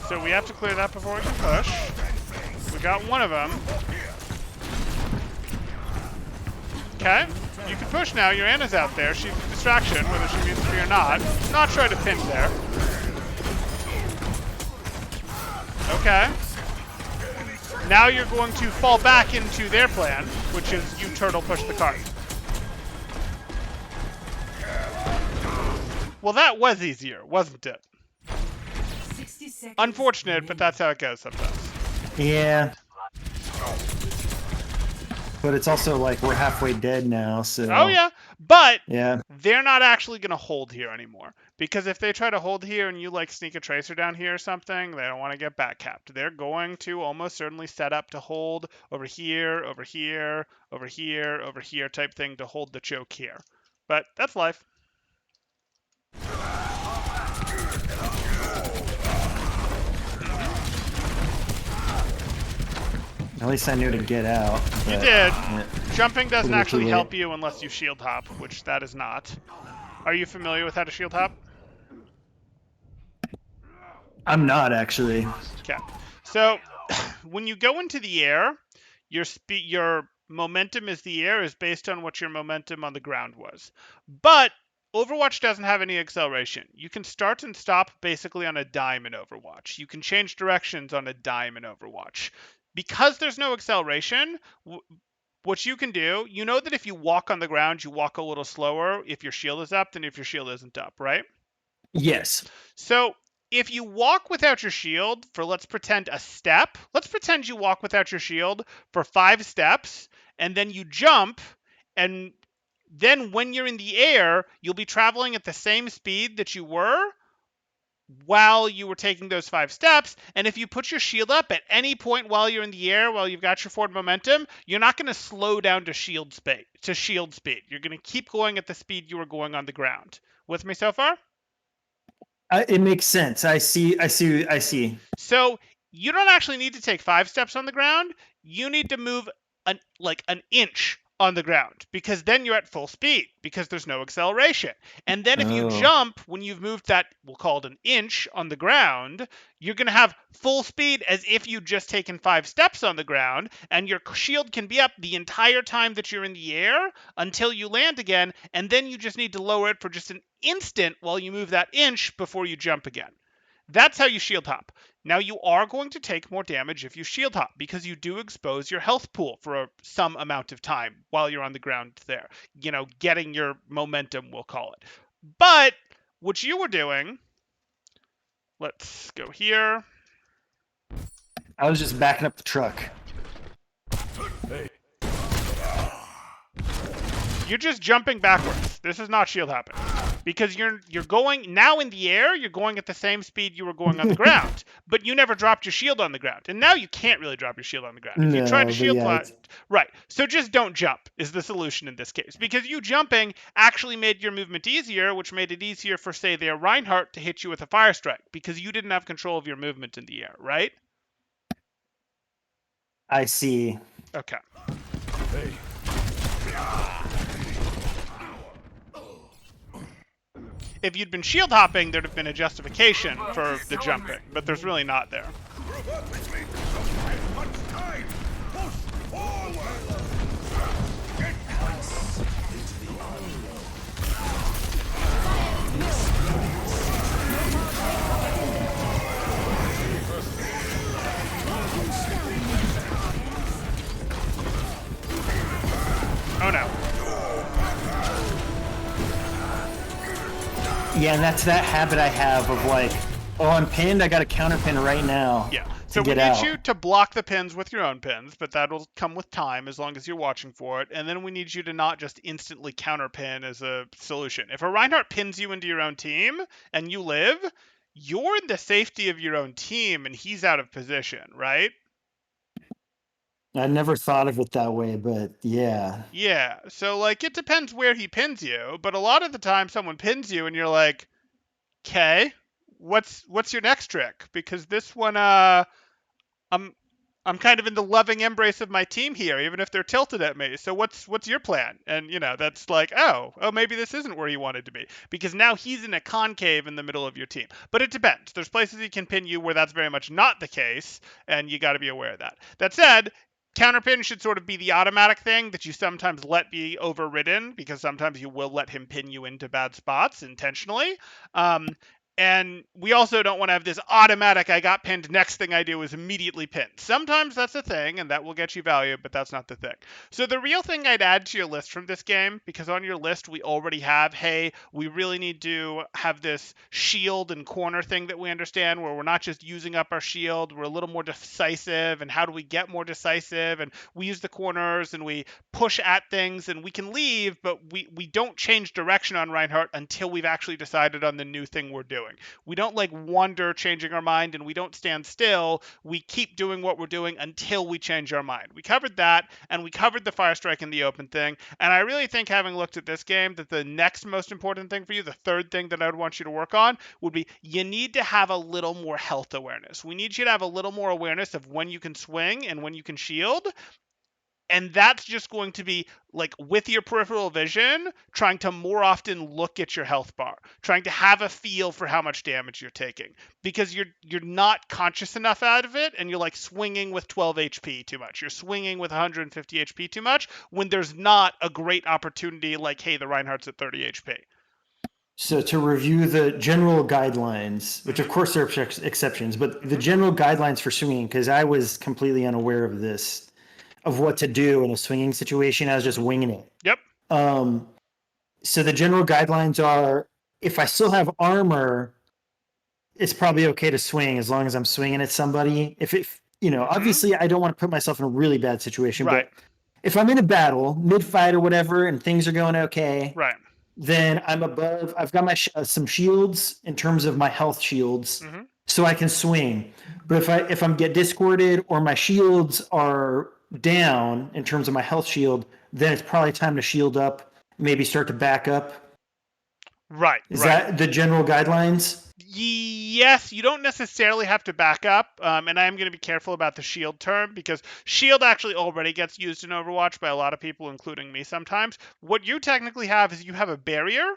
A: So we have to clear that before we can push. We got one of them. Okay. You can push now. Your Anna's out there. She's a distraction, whether she means to be or not. Not try to pin there. Okay. Now you're going to fall back into their plan, which is you turtle push the cart. Well, that was easier, wasn't it?
E: 60 seconds.
A: Unfortunate, but that's how it goes sometimes.
C: Yeah. But it's also like we're halfway dead now, so...
A: Oh, yeah. But
C: yeah,
A: they're not actually going to hold here anymore. Because if they try to hold here and you, like, sneak a tracer down here or something, they don't want to get back capped. They're going to almost certainly set up to hold over here, over here, over here, over here type thing to hold the choke here. But that's life.
C: at least I knew to get out.
A: You did. Yeah. Jumping doesn't actually help you unless you shield hop, which that is not. Are you familiar with how to shield hop?
C: I'm not, actually.
A: Okay. So, when you go into the air, your momentum is the air is based on what your momentum on the ground was. But Overwatch doesn't have any acceleration. You can start and stop basically on a dime in Overwatch. You can change directions on a dime in Overwatch. Because there's no acceleration, what you can do, you know that if you walk on the ground, you walk a little slower if your shield is up than if your shield isn't up, right?
C: Yes.
A: So if you walk without your shield for, let's pretend, a step, let's pretend you walk without your shield for 5 steps, and then you jump, and then when you're in the air, you'll be traveling at the same speed that you were while you were taking those 5 steps. And if you put your shield up at any point while you're in the air, while you've got your forward momentum, you're not going to slow down to shield speed. You're going to keep going at the speed you were going on the ground. With me so far?
C: It makes sense. I see.
A: So you don't actually need to take 5 steps on the ground. You need to move an inch on the ground, because then you're at full speed because there's no acceleration. And then if you jump, when you've moved that, we'll call it an inch on the ground, you're going to have full speed as if you'd just taken 5 steps on the ground, and your shield can be up the entire time that you're in the air until you land again, and then you just need to lower it for just an instant while you move that inch before you jump again. That's how you shield hop. Now, you are going to take more damage if you shield hop, because you do expose your health pool for some amount of time while you're on the ground there. Getting your momentum, we'll call it. But what you were doing, let's go here.
C: I was just backing up the truck.
A: You're just jumping backwards. This is not shield hopping. because you're going now in the air, you're going at the same speed you were going on the ground, but you never dropped your shield on the ground, and now you can't really drop your shield on the ground. If you try to
C: No, but
A: shield
C: yeah,
A: fly, right? So just don't jump is the solution in this case, because you jumping actually made your movement easier, which made it easier for, say, their Reinhardt to hit you with a fire strike because you didn't have control of your movement in the air, right?
C: I see.
A: Okay.
D: Hey,
A: If you'd been shield hopping, there'd have been a justification for the jumping, but there's really not there.
D: group up with me. Don't have much time. Push forward. Get close.
A: Oh no.
C: Yeah, and that's that habit I have of like, oh, I'm pinned. I got a counter pin right now.
A: Yeah.
C: To
A: So we
C: get
A: need
C: out.
A: you to block the pins with your own pins, but that'll come with time as long as you're watching for it. And then we need you to not just instantly counter pin as a solution. If a Reinhardt pins you into your own team and you live, you're in the safety of your own team and he's out of position, right?
C: I never thought of it that way, but yeah.
A: Yeah. So like it depends where he pins you, but a lot of the time someone pins you and you're like, "Okay, what's your next trick?" Because this one I'm I'm kind of in the loving embrace of my team here, even if they're tilted at me. So what's your plan? And that's like, oh, maybe this isn't where you wanted to be, because now he's in a concave in the middle of your team. But it depends. There's places he can pin you where that's very much not the case, and you got to be aware of that. That said, counterpin should sort of be the automatic thing that you sometimes let be overridden, because sometimes you will let him pin you into bad spots intentionally. And we also don't want to have this automatic, I got pinned, next thing I do is immediately pinned. Sometimes that's a thing, and that will get you value, but that's not the thing. So the real thing I'd add to your list from this game, because on your list we already have, hey, we really need to have this shield and corner thing that we understand, where we're not just using up our shield, we're a little more decisive, and how do we get more decisive? And we use the corners, and we push at things, and we can leave, but we don't change direction on Reinhardt until we've actually decided on the new thing we're doing. We don't like wander changing our mind, and we don't stand still. We keep doing what we're doing until we change our mind. We covered that, and we covered the fire strike in the open thing. And I really think, having looked at this game, that the next most important thing for you, the third thing that I would want you to work on, would be you need to have a little more health awareness. We need you to have a little more awareness of when you can swing and when you can shield. And that's just going to be like with your peripheral vision, trying to more often look at your health bar, trying to have a feel for how much damage you're taking, because you're not conscious enough out of it, and you're like swinging with 12 HP too much. You're swinging with 150 HP too much when there's not a great opportunity like, hey, the Reinhardt's at 30 HP.
C: So to review the general guidelines, which of course there are exceptions, but the general guidelines for swinging, because I was completely unaware of this, of what to do in a swinging situation. I was just winging it.
A: Yep.
C: So the general guidelines are, if I still have armor, it's probably okay to swing as long as I'm swinging at somebody. If it, obviously I don't want to put myself in a really bad situation,
A: Right.
C: but if I'm in a battle, mid-fight or whatever, and things are going okay,
A: Right.
C: then I'm above. I've got my some shields in terms of my health shields, so I can swing. But if I'm get discorded or my shields are down in terms of my health shield, then it's probably time to shield up, maybe start to back up.
A: Right.
C: Is that the general guidelines?
A: Yes, you don't necessarily have to back up, and I am going to be careful about the shield term, because shield actually already gets used in Overwatch by a lot of people, including me sometimes. What you technically have is you have a barrier,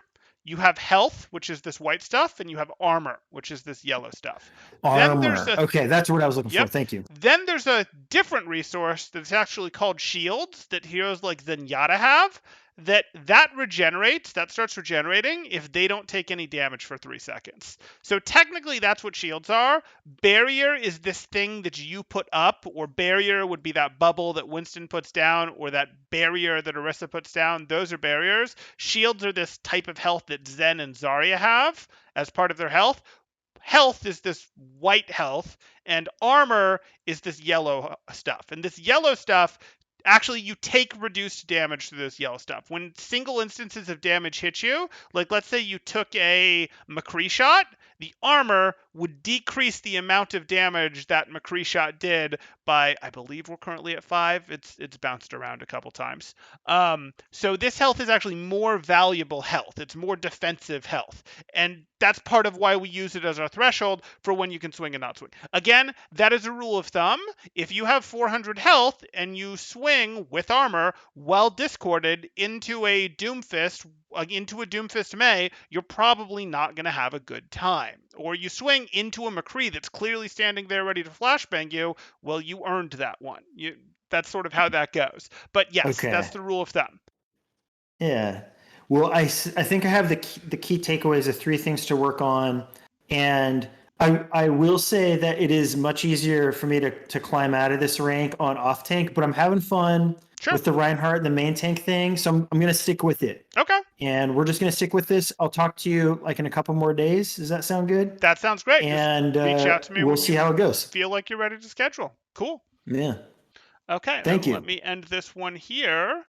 A: you have health, which is this white stuff, and you have armor, which is this yellow stuff. Then there's
C: Armor. Okay, that's what I was looking for.
A: Yep.
C: Thank you.
A: Then there's a different resource that's actually called shields that heroes like Zenyatta have, that regenerates, that starts regenerating if they don't take any damage for 3 seconds. So technically that's what shields are. Barrier is this thing that you put up, or barrier would be that bubble that Winston puts down, or that barrier that Orisa puts down. Those are barriers. Shields are this type of health that Zen and Zarya have as part of their health. Health is this white health, and armor is this yellow stuff. And this yellow stuff actually you take reduced damage to this yellow stuff. When single instances of damage hit you, like let's say you took a McCree shot, the armor would decrease the amount of damage that McCree shot did by, I believe we're currently at 5. It's bounced around a couple times. So this health is actually more valuable health. It's more defensive health. And that's part of why we use it as our threshold for when you can swing and not swing. Again, that is a rule of thumb. If you have 400 health and you swing with armor while discorded into a Doomfist May, you're probably not going to have a good time. Or you swing into a McCree that's clearly standing there ready to flashbang you, well, you earned that one. That's sort of how that goes. But yes,
C: Okay.
A: that's the rule of thumb.
C: Yeah. Well, I think I have the key takeaways of 3 things to work on. And I will say that it is much easier for me to climb out of this rank on off tank, but I'm having fun with the Reinhardt and the main tank thing. So I'm going to stick with it.
A: Okay.
C: And we're just going to stick with this. I'll talk to you like in a couple more days. Does that sound good?
A: That sounds great.
C: And
A: reach out to me.
C: We'll see how it goes.
A: Feel like you're ready to schedule. Cool.
C: Yeah.
A: Okay.
C: Thank you.
A: Let me end this one here.